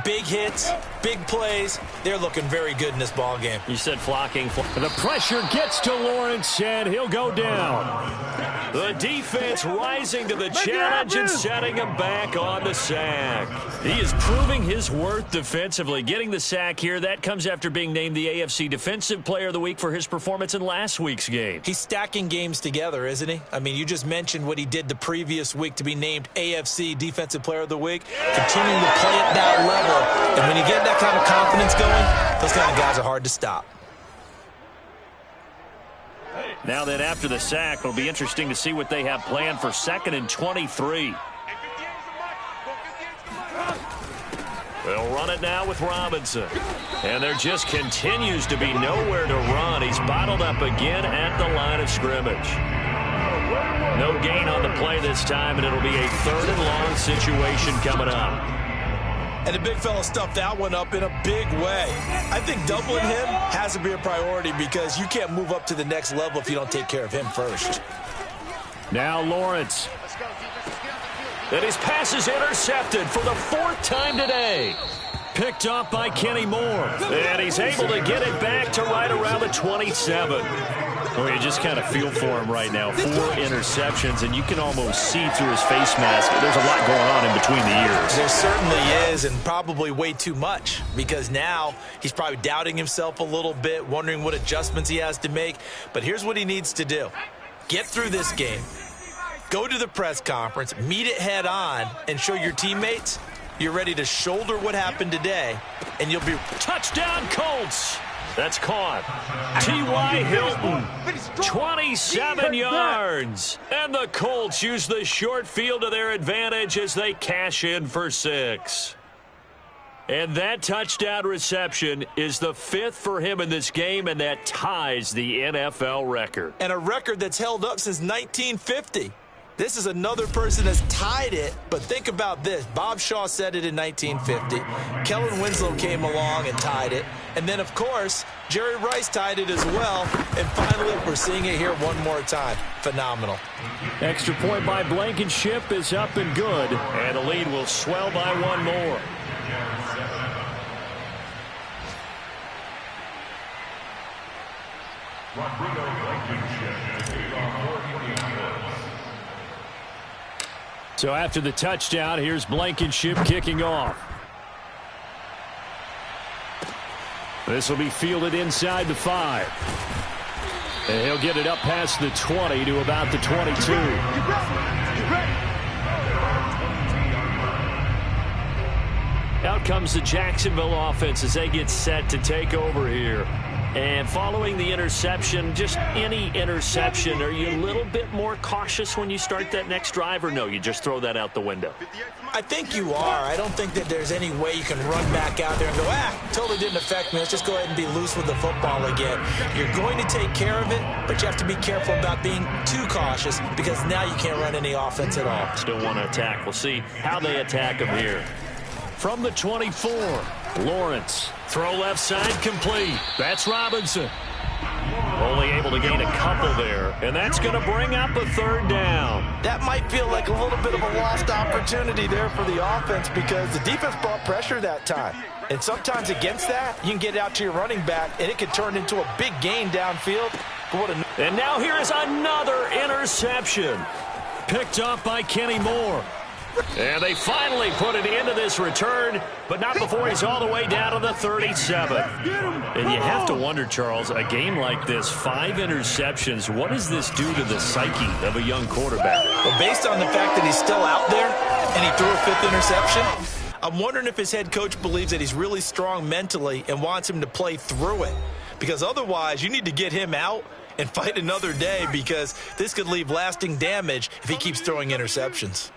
Big hits, big plays. They're looking very good in this ball game. You said flocking. The pressure gets to Lawrence, and he'll go down. The defense rising to the challenge and setting him back on the sack. He is proving his worth defensively. Getting the sack here, that comes after being named the AFC Defensive Player of the Week for his performance in last week's game. He's stacking games together, isn't he? I mean, you just mentioned what he did the previous week to be named AFC Defensive Player of the Week. Continuing to play at that level. And when you get that kind of confidence going, those kind of guys are hard to stop. Now that after the sack, it'll be interesting to see what they have planned for 2nd and 23. They'll run it now with Robinson. And there just continues to be nowhere to run. He's bottled up again at the line of scrimmage. No gain on the play this time, and it'll be a 3rd and long situation coming up. And the big fella stuffed that one up in a big way. I think doubling him has to be a priority because you can't move up to the next level if you don't take care of him first. Now Lawrence. And his pass is intercepted for the 4th time today. Picked up by Kenny Moore. And he's able to get it back to right around the 27. Well, you just kind of feel for him right now. 4 interceptions, and you can almost see through his face mask. There's a lot going on in between the ears. There certainly is, and probably way too much, because now he's probably doubting himself a little bit, wondering what adjustments he has to make. But here's what he needs to do. Get through this game. Go to the press conference, meet it head on, and show your teammates you're ready to shoulder what happened today, and you'll be... Touchdown, Colts! That's caught. T.Y. Hilton, 27 yards. And the Colts use the short field to their advantage as they cash in for 6. And that touchdown reception is the 5th for him in this game, and that ties the NFL record. And a record that's held up since 1950. This is another person that's tied it, but think about this. Bob Shaw said it in 1950. Kellen Winslow came along and tied it. And then, of course, Jerry Rice tied it as well. And finally, we're seeing it here one more time. Phenomenal. Extra point by Blankenship is up and good. And the lead will swell by 1 more. So after the touchdown, here's Blankenship kicking off. This will be fielded inside the 5. And he'll get it up past the 20 to about the 22. Out comes the Jacksonville offense as they get set to take over here. And following the interception, just any interception, are you a little bit more cautious when you start that next drive, or no, you just throw that out the window? I think you are. I don't think that there's any way you can run back out there and go, totally didn't affect me. Let's just go ahead and be loose with the football again. You're going to take care of it, but you have to be careful about being too cautious because now you can't run any offense at all. Still want to attack. We'll see how they attack him here. From the 24, Lawrence. Throw left side complete. That's Robinson. Only able to gain a couple there, and that's going to bring up a 3rd down. That might feel like a little bit of a lost opportunity there for the offense because the defense brought pressure that time. And sometimes against that, you can get out to your running back, and it can turn into a big gain downfield. And now here is another interception. Picked up by Kenny Moore. And they finally put it into this return, but not before he's all the way down to the 37. And you have to wonder, Charles, a game like this, 5 interceptions, what does this do to the psyche of a young quarterback? Well, based on the fact that he's still out there and he threw a 5th interception, I'm wondering if his head coach believes that he's really strong mentally and wants him to play through it. Because otherwise, you need to get him out and fight another day because this could leave lasting damage if he keeps throwing interceptions.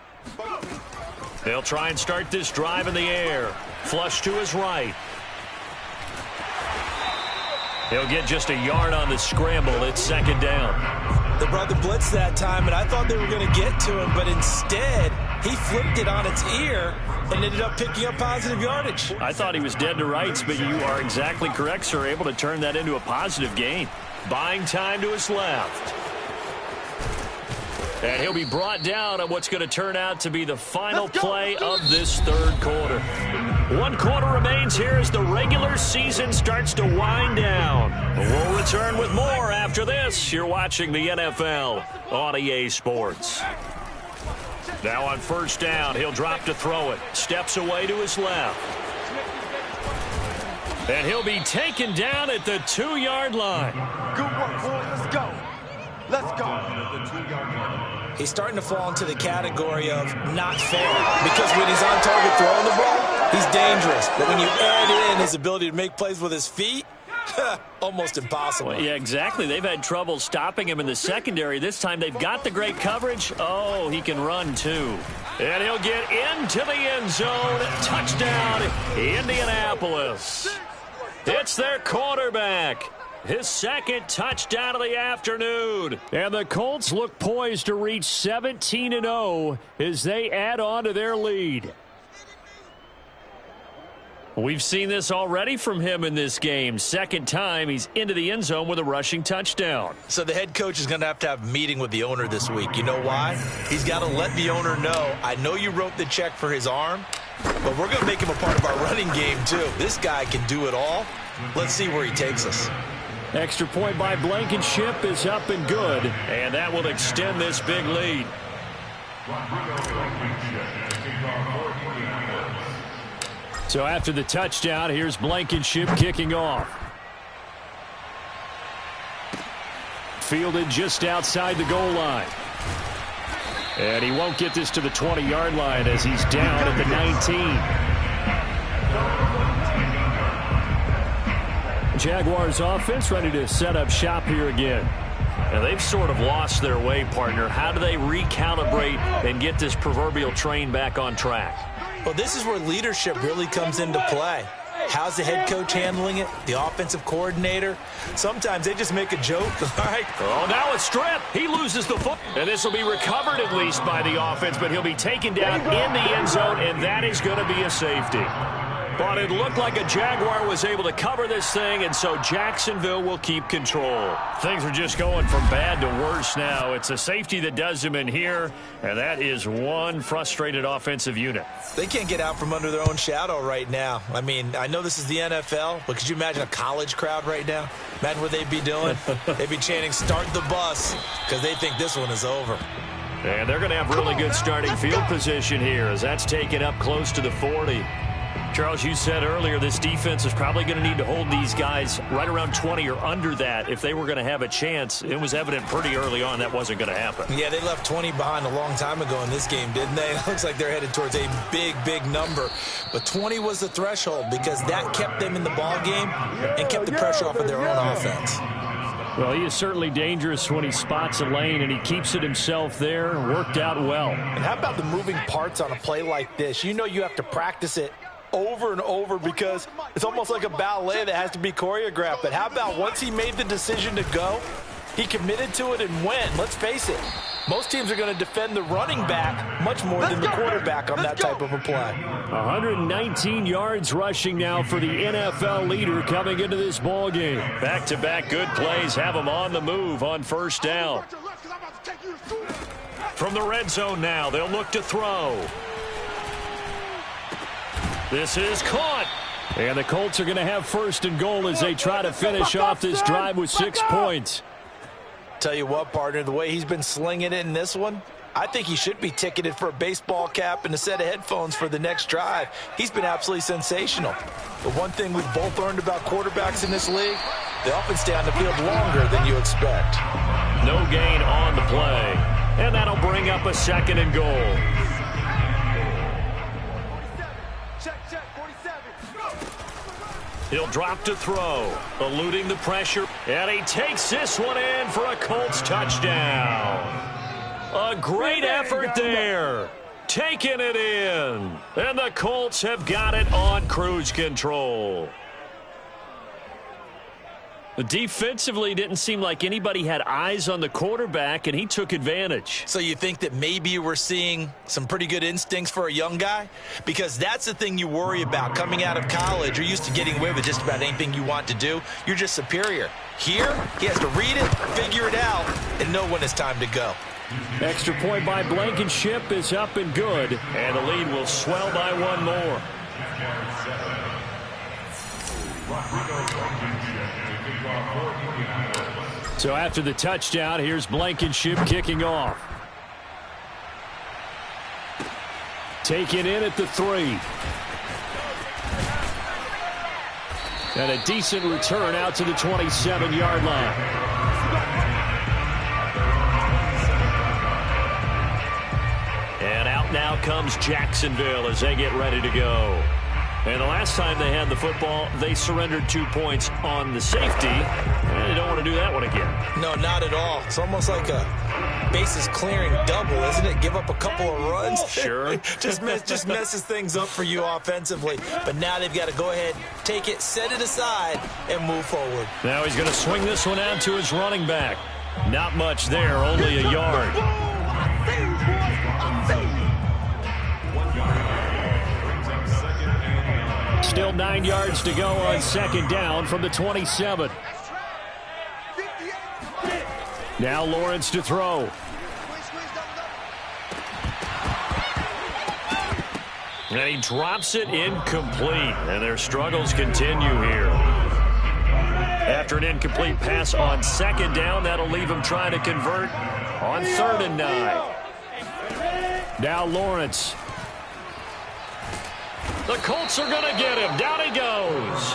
They'll try and start this drive in the air. Flush to his right. He'll get just a yard on the scramble. It's 2nd down. They brought the blitz that time, and I thought they were going to get to him, but instead, he flipped it on its ear and ended up picking up positive yardage. I thought he was dead to rights, but you are exactly correct, sir. Able to turn that into a positive gain. Buying time to his left. And he'll be brought down on what's going to turn out to be the final play of this 3rd quarter. 1 quarter remains here as the regular season starts to wind down. We'll return with more after this. You're watching the NFL on EA Sports. Now on 1st down, he'll drop to throw it. Steps away to his left. And he'll be taken down at the 2-yard line. Good work, boys. Let's go. Let's go. He's starting to fall into the category of not fair because when he's on target throwing the ball, he's dangerous. But when you add in his ability to make plays with his feet, almost impossible. Well, yeah, exactly. They've had trouble stopping him in the secondary. This time they've got the great coverage. Oh, he can run too. And he'll get into the end zone. Touchdown, Indianapolis. It's their quarterback. His 2nd touchdown of the afternoon. And the Colts look poised to reach 17-0 as they add on to their lead. We've seen this already from him in this game. 2nd time he's into the end zone with a rushing touchdown. So the head coach is going to have a meeting with the owner this week. You know why? He's got to let the owner know, I know you wrote the check for his arm, but we're going to make him a part of our running game too. This guy can do it all. Let's see where he takes us. Extra point by Blankenship is up and good, and that will extend this big lead. So after the touchdown, here's Blankenship kicking off. Fielded just outside the goal line. And he won't get this to the 20-yard line as he's down at the 19. Jaguars offense ready to set up shop here again. And they've sort of lost their way, partner. How do they recalibrate and get this proverbial train back on track? Well, this is where leadership really comes into play. How's the head coach handling it? The offensive coordinator? Sometimes they just make a joke. All right. Oh, now a strip. He loses the foot. And this will be recovered at least by the offense, but he'll be taken down in the end zone, and that is going to be a safety. But it looked like a Jaguar was able to cover this thing, and so Jacksonville will keep control. Things are just going from bad to worse now. It's a safety that does him in here, and that is one frustrated offensive unit. They can't get out from under their own shadow right now. I mean, I know this is the NFL, but could you imagine a college crowd right now? Imagine what they'd be doing. They'd be chanting, "Start the bus," because they think this one is over. And they're going to have really good starting field position here as that's taken up close to the 40. Charles, you said earlier this defense is probably going to need to hold these guys right around 20 or under that if they were going to have a chance. It was evident pretty early on that wasn't going to happen. Yeah, they left 20 behind a long time ago in this game, didn't they? It looks like they're headed towards a big, big number. But 20 was the threshold because that kept them in the ball game and kept the pressure off of their own offense. Well, he is certainly dangerous when he spots a lane, and he keeps it himself there. Worked out well. And how about the moving parts on a play like this? You know you have to practice it over and over because it's almost like a ballet that has to be choreographed. But how about once he made the decision to go, he committed to it and went. Let's face it, most teams are going to defend the running back much more than the quarterback on that type of a play. 119 yards rushing now for the NFL leader coming into this ball game. Back-to-back good plays have him on the move on first down. From the red zone now, they'll look to throw. This is caught. And the Colts are going to have first and goal as they try to finish off this drive with 6 points. Tell you what, partner, the way he's been slinging it in this one, I think he should be ticketed for a baseball cap and a set of headphones for the next drive. He's been absolutely sensational. The one thing we've both learned about quarterbacks in this league, they often stay on the field longer than you expect. No gain on the play. And that'll bring up a second and goal. He'll drop to throw, eluding the pressure, and he takes this one in for a Colts touchdown. A great effort there, taking it in, and the Colts have got it on cruise control. Defensively, didn't seem like anybody had eyes on the quarterback, and he took advantage. So you think that maybe we're seeing some pretty good instincts for a young guy? Because that's the thing you worry about. Coming out of college, you're used to getting away with just about anything you want to do. You're just superior. Here, he has to read it, figure it out, and know when it's time to go. Extra point by Blankenship is up and good, and the lead will swell by one more. So after the touchdown, here's Blankenship kicking off. Taken in at the 3. And a decent return out to the 27-yard line. And out now comes Jacksonville as they get ready to go. And the last time they had the football, they surrendered 2 points on the safety. And they don't want to do that one again. No, not at all. It's almost like a bases clearing double, isn't it? Give up a couple of runs. Sure. just messes things up for you offensively. But now they've got to go ahead, take it, set it aside, and move forward. Now he's going to swing this one out to his running back. Not much there, only a yard. Still 9 yards to go on second down from the 27. Now Lawrence to throw. And he drops it incomplete. And their struggles continue here. After an incomplete pass on second down, that'll leave him trying to convert on 3rd and 9. Now Lawrence. The Colts are going to get him. Down he goes.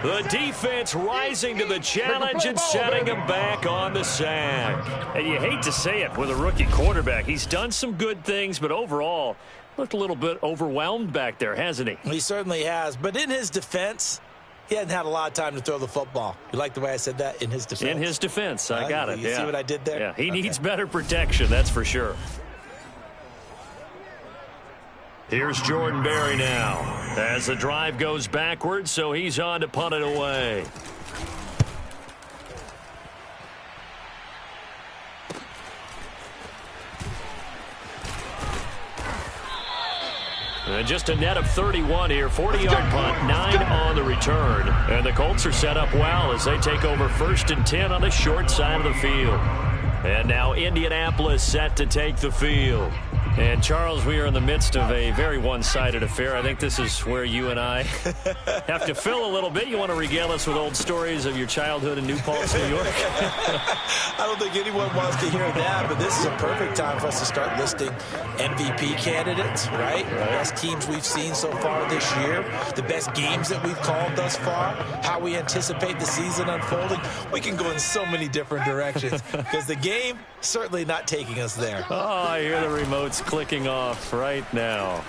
The defense rising to the challenge and setting him back on the sack. And you hate to say it with a rookie quarterback. He's done some good things, but overall looked a little bit overwhelmed back there, hasn't he? He certainly has. But in his defense, he hadn't had a lot of time to throw the football. You like the way I said that? In his defense? In his defense. I got it. You see what I did there? Yeah, he needs better protection, that's for sure. Here's Jordan Berry now as the drive goes backwards, so he's on to punt it away. And just a net of 31 here, 40-yard punt, 9 on the return. And the Colts are set up well as they take over 1st and 10 on the short side of the field. And now Indianapolis set to take the field. And, Charles, we are in the midst of a very one-sided affair. I think this is where you and I have to fill a little bit. You want to regale us with old stories of your childhood in New Paltz, New York? I don't think anyone wants to hear that, but this is a perfect time for us to start listing MVP candidates, right? The best teams we've seen so far this year, the best games that we've called thus far, how we anticipate the season unfolding. We can go in so many different directions because the game certainly not taking us there. Oh, I hear the remotes clicking off right now.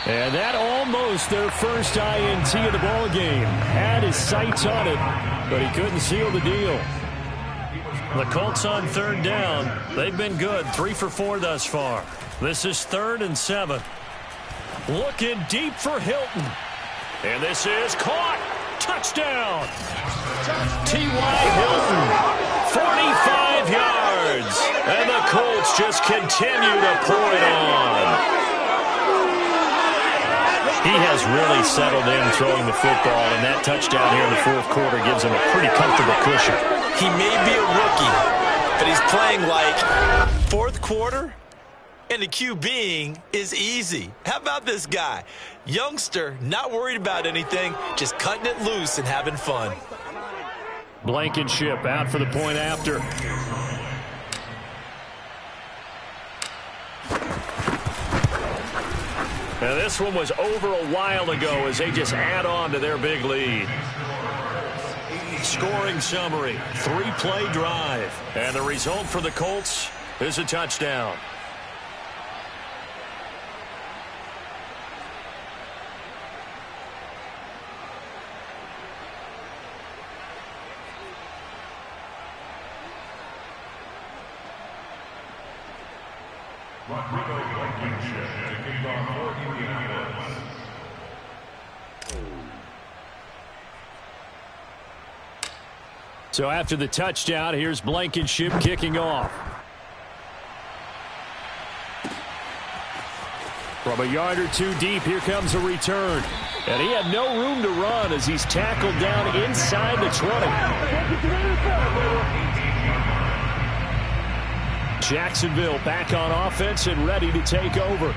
And that almost their first INT of the ball game. Had his sights on it, but he couldn't seal the deal. The Colts on 3rd down. They've been good, 3 for 4 thus far. This is 3rd and 7. Looking deep for Hilton. And this is caught. Touchdown. T.Y. Hilton. 45 yards. And the Colts just continue to pour it on. He has really settled in throwing the football, and that touchdown here in the 4th quarter gives him a pretty comfortable cushion. He may be a rookie, but he's playing like 4th quarter, and the QBing is easy. How about this guy? Youngster, not worried about anything, just cutting it loose and having fun. Blankenship out for the point after. Now this one was over a while ago as they just add on to their big lead. Scoring summary, 3-play drive. And the result for the Colts is a touchdown. So after the touchdown, here's Blankenship kicking off. From a yard or two deep, here comes a return. And he had no room to run as he's tackled down inside the 20. Jacksonville back on offense and ready to take over.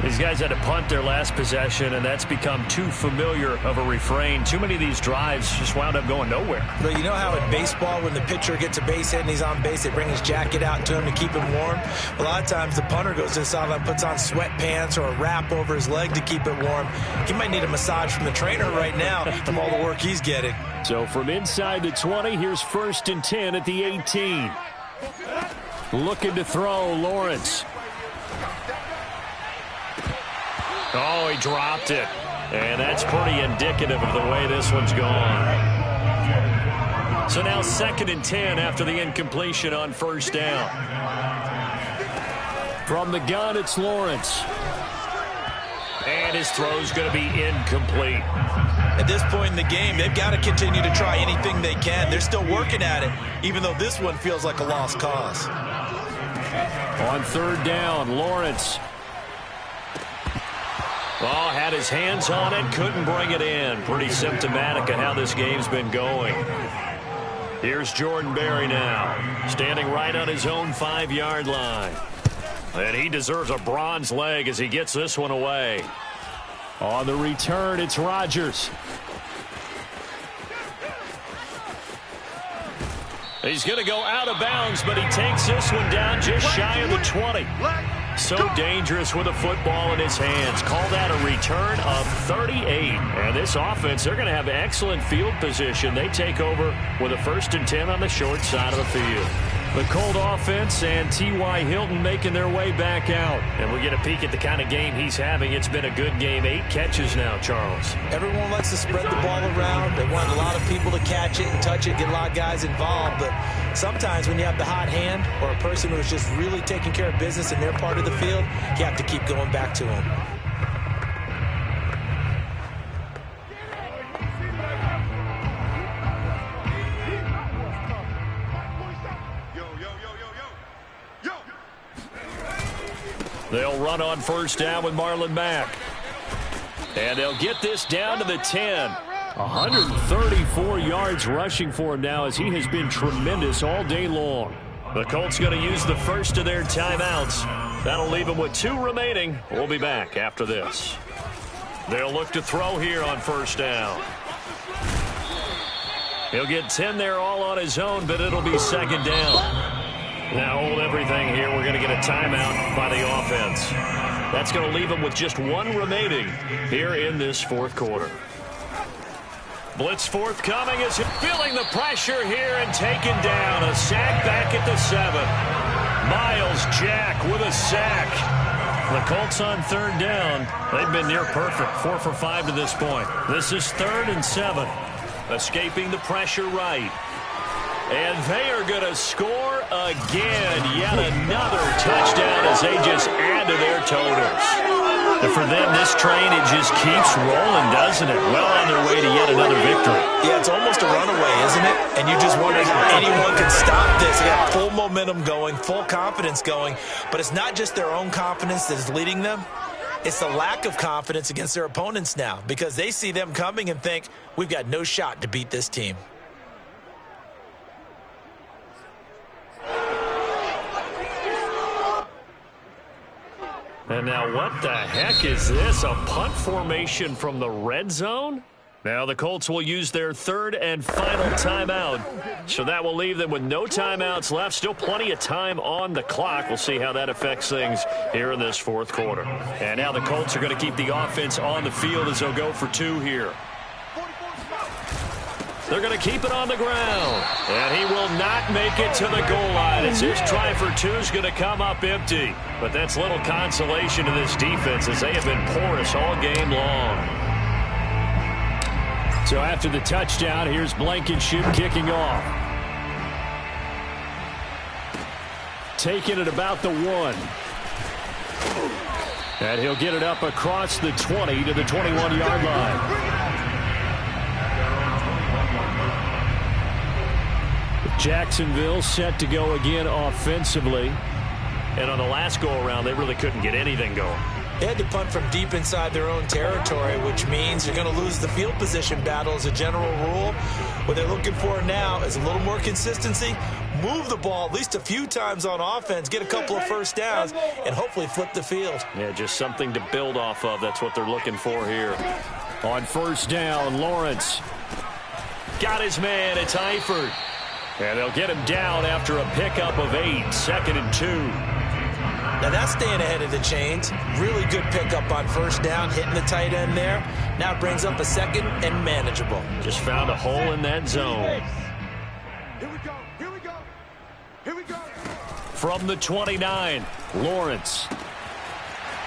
These guys had to punt their last possession, and that's become too familiar of a refrain. Too many of these drives just wound up going nowhere. But you know how in baseball, when the pitcher gets a base hit and he's on base, they bring his jacket out to him to keep him warm? A lot of times the punter goes to the sideline, puts on sweatpants or a wrap over his leg to keep it warm. He might need a massage from the trainer right now from all the work he's getting. So from inside the 20, here's 1st and 10 at the 18. Looking to throw, Lawrence. Oh, he dropped it. And that's pretty indicative of the way this one's gone. So now 2nd and 10 after the incompletion on 1st down. From the gun, it's Lawrence. And his throw's going to be incomplete. At this point in the game, they've got to continue to try anything they can. They're still working at it, even though this one feels like a lost cause. On 3rd down, Lawrence. Oh, had his hands on it, couldn't bring it in. Pretty symptomatic of how this game's been going. Here's Jordan Berry now, standing right on his own 5-yard line. And he deserves a bronze leg as he gets this one away. On the return, it's Rodgers. He's going to go out of bounds, but he takes this one down just shy of the 20. So dangerous with a football in his hands. Call that a return of 38. And this offense, they're going to have excellent field position. They take over with a 1st and 10 on the short side of the field. The Colt offense and T.Y. Hilton making their way back out. And we get a peek at the kind of game he's having. It's been a good game. 8 catches now, Charles. Everyone likes to spread the ball around. They want a lot of people to catch it and touch it, get a lot of guys involved. But sometimes when you have the hot hand or a person who's just really taking care of business in their part of the field, you have to keep going back to them. They'll run on 1st down with Marlon Mack. And they'll get this down to the 10. 134 yards rushing for him now as he has been tremendous all day long. The Colts going to use the first of their timeouts. That'll leave them with 2 remaining. We'll be back after this. They'll look to throw here on 1st down. He'll get 10 there all on his own, but it'll be 2nd down. Now hold everything here. We're going to get a timeout by the offense. That's going to leave them with just 1 remaining here in this 4th quarter. Blitz forthcoming as he's feeling the pressure here and taken down. A sack back at the 7. Miles Jack with a sack. The Colts on 3rd down. They've been near perfect. 4 for 5 to this point. This is 3rd and 7. Escaping the pressure right. And they are going to score again. Yet another touchdown as they just add to their totals. And for them, this train, it just keeps rolling, doesn't it? Well on their way to yet another victory. Yeah, it's almost a runaway, isn't it? And you just wonder if anyone can stop this. They got full momentum going, full confidence going. But it's not just their own confidence that is leading them. It's the lack of confidence against their opponents now because they see them coming and think, we've got no shot to beat this team. And now what the heck is this? A punt formation from the red zone? Now the Colts will use their 3rd and final timeout. So that will leave them with no timeouts left. Still plenty of time on the clock. We'll see how that affects things here in this 4th quarter. And now the Colts are going to keep the offense on the field as they'll go for 2 here. They're going to keep it on the ground. And he will not make it to the goal line as his try for 2 is going to come up empty. But that's little consolation to this defense as they have been porous all game long. So after the touchdown, here's Blankenship kicking off. Taking it about the 1. And he'll get it up across the 20 to the 21-yard line. Jacksonville set to go again offensively. And on the last go-around, they really couldn't get anything going. They had to punt from deep inside their own territory, which means you're going to lose the field position battle as a general rule. What they're looking for now is a little more consistency, move the ball at least a few times on offense, get a couple of 1st downs, and hopefully flip the field. Yeah, just something to build off of. That's what they're looking for here. On 1st down, Lawrence got his man. It's Eifert. And they'll get him down after a pickup of 8, 2nd and 2. Now that's staying ahead of the chains. Really good pickup on 1st down, hitting the tight end there. Now it brings up a 2nd and manageable. Just found a hole in that zone. Here we go. Here we go. Here we go. From the 29, Lawrence.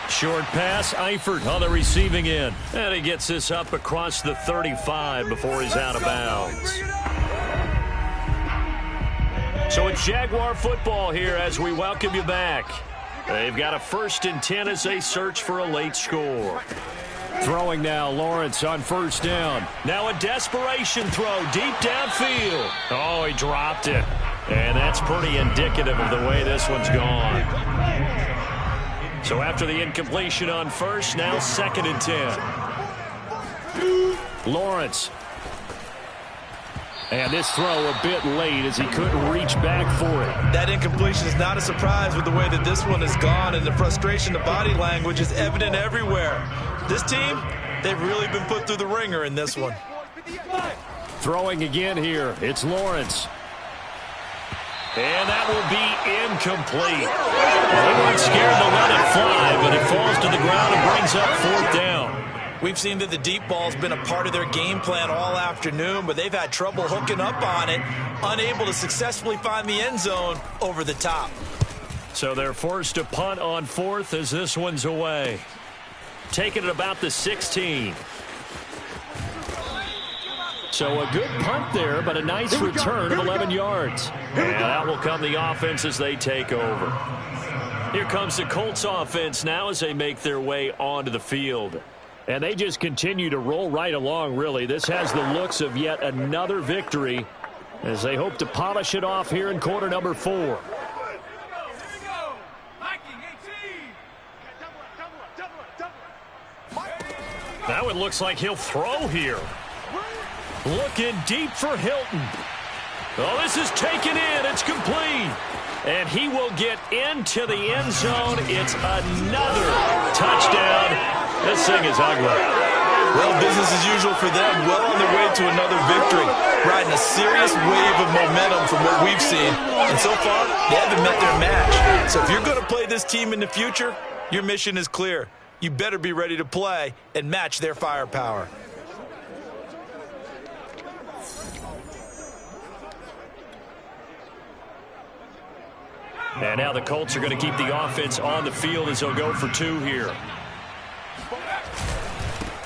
Short pass, Eifert on the receiving end. And he gets this up across the 35 before he's out of bounds. So it's Jaguar football here as we welcome you back. They've got a 1st and 10 as they search for a late score. Throwing now, Lawrence on 1st down. Now a desperation throw deep downfield. Oh, he dropped it. And that's pretty indicative of the way this one's gone. So after the incompletion on 1st, now 2nd and 10. Lawrence. And this throw a bit late as he couldn't reach back for it. That incompletion is not a surprise with the way that this one has gone, and the frustration, the body language is evident everywhere. This team, they've really been put through the ringer in this one. Throwing again here, it's Lawrence. And that will be incomplete. They weren't scared to let it fly, but it falls to the ground and brings up 4th down. We've seen that the deep ball has been a part of their game plan all afternoon, but they've had trouble hooking up on it, unable to successfully find the end zone over the top. So they're forced to punt on 4th as this one's away. Taking it about the 16. So a good punt there, but a nice return of 11 yards. And that will come the offense as they take over. Here comes the Colts offense now as they make their way onto the field. And they just continue to roll right along, really. This has the looks of yet another victory as they hope to polish it off here in quarter number 4. That one looks like he'll throw here. Looking deep for Hilton. Oh, this is taken in. It's complete. And he will get into the end zone. It's another touchdown. This thing is ugly. Well, business as usual for them. Well on their way to another victory. Riding a serious wave of momentum from what we've seen. And so far, they haven't met their match. So if you're going to play this team in the future, your mission is clear. You better be ready to play and match their firepower. And now the Colts are going to keep the offense on the field as they'll go for 2 here.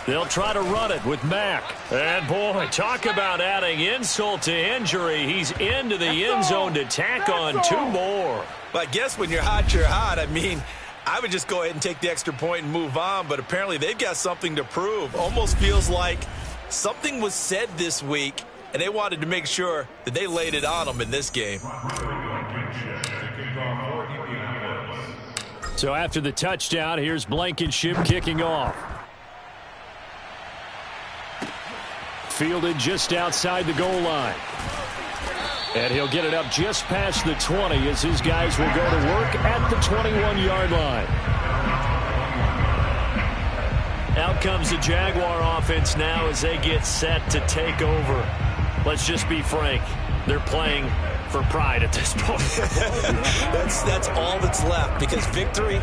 They'll try to run it with Mack. And, boy, talk about adding insult to injury. He's into the end zone to tack on 2 more. But I guess when you're hot, you're hot. I mean, I would just go ahead and take the extra point and move on, but apparently they've got something to prove. Almost feels like something was said this week, and they wanted to make sure that they laid it on them in this game. So after the touchdown, here's Blankenship kicking off. Fielded just outside the goal line. And he'll get it up just past the 20 as his guys will go to work at the 21-yard line. Out comes the Jaguar offense now as they get set to take over. Let's just be frank. They're playing for pride at this point. That's all that's left, because victory,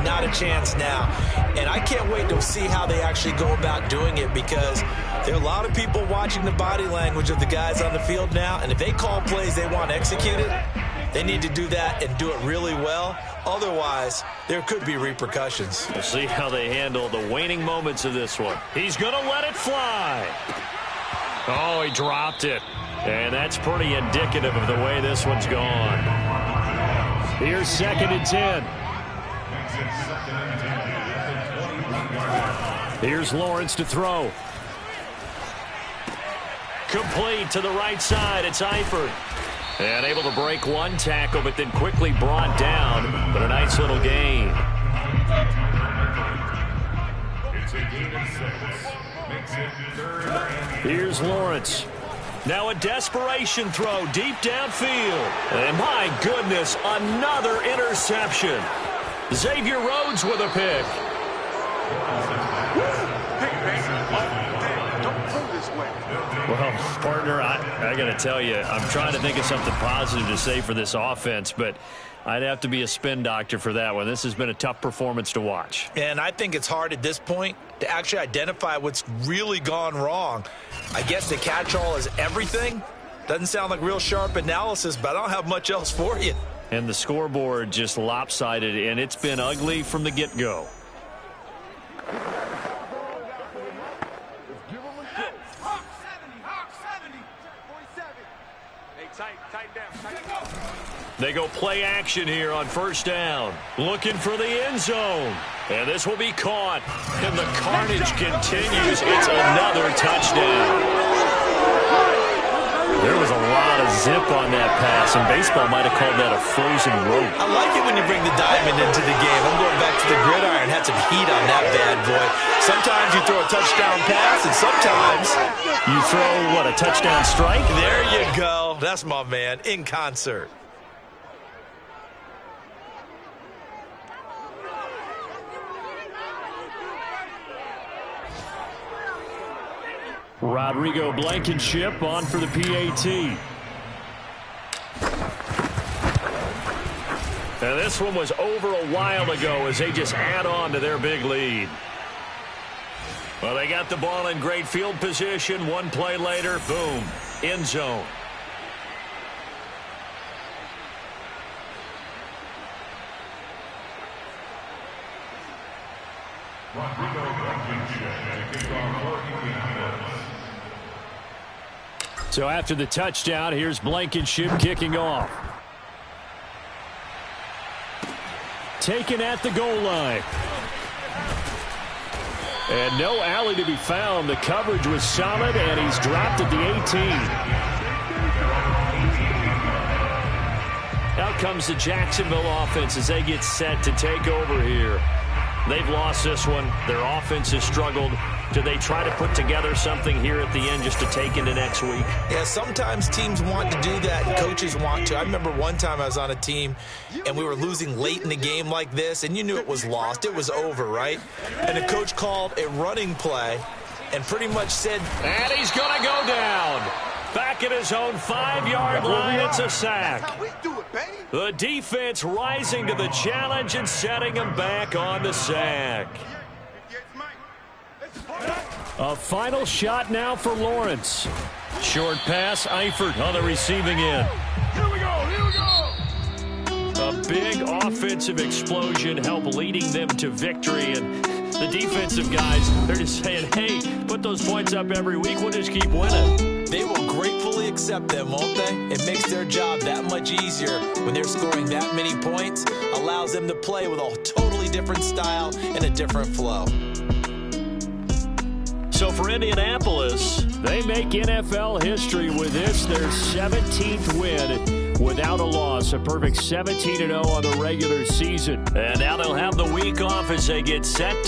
not a chance now. And I can't wait to see how they actually go about doing it, because there are a lot of people watching the body language of the guys on the field now, and if they call plays they want executed, they need to do that and do it really well. Otherwise, there could be repercussions. We'll see how they handle the waning moments of this one. He's going to let it fly. Oh, he dropped it. And that's pretty indicative of the way this one's gone. Here's 2nd and 10. Here's Lawrence to throw. Complete to the right side. It's Eifert. And able to break one tackle, but then quickly brought down. But a nice little gain. Here's Lawrence. Now a desperation throw deep downfield. And my goodness, another interception. Xavier Rhodes with a pick. Well, partner, I got to tell you, I'm trying to think of something positive to say for this offense, but I'd have to be a spin doctor for that one. This has been a tough performance to watch. And I think it's hard at this point to actually identify what's really gone wrong. I guess the catch-all is everything. Doesn't sound like real sharp analysis, but I don't have much else for you. And the scoreboard just lopsided, and it's been ugly from the get-go. They go play action here on 1st down. Looking for the end zone. And this will be caught. And the carnage continues. It's another touchdown. There was a lot of zip on that pass, and baseball might have called that a frozen rope. I like it when you bring the diamond into the game. I'm going back to the gridiron. Had some heat on that bad boy. Sometimes you throw a touchdown pass, and sometimes you throw, what, a touchdown strike? There you go. That's my man, in concert. Rodrigo Blankenship on for the PAT. This one was over a while ago as they just add on to their big lead. Well, they got the ball in great field position. One play later, boom, end zone. So after the touchdown, here's Blankenship kicking off. Taken at the goal line. And no alley to be found. The coverage was solid, and he's dropped at the 18. Out comes the Jacksonville offense as they get set to take over here. They've lost this one. Their offense has struggled. Do they try to put together something here at the end just to take into next week? Yeah, sometimes teams want to do that and coaches want to. I remember one time I was on a team and we were losing late in the game like this, and you knew it was lost. It was over, right? And the coach called a running play and pretty much said, and he's going to go down. Back at his own 5-yard line, it's a sack. The defense rising to the challenge and setting him back on the sack. A final shot now for Lawrence. Short pass, Eifert on the receiving end. Here we go. A big offensive explosion helped leading them to victory. And the defensive guys, they're just saying, hey, put those points up every week. We'll just keep winning. They will gratefully accept them, won't they? It makes their job that much easier when they're scoring that many points. Allows them to play with a totally different style and a different flow. So for Indianapolis, they make NFL history with this, their 17th win without a loss. A perfect 17-0 on the regular season. And now they'll have the week off as they get set to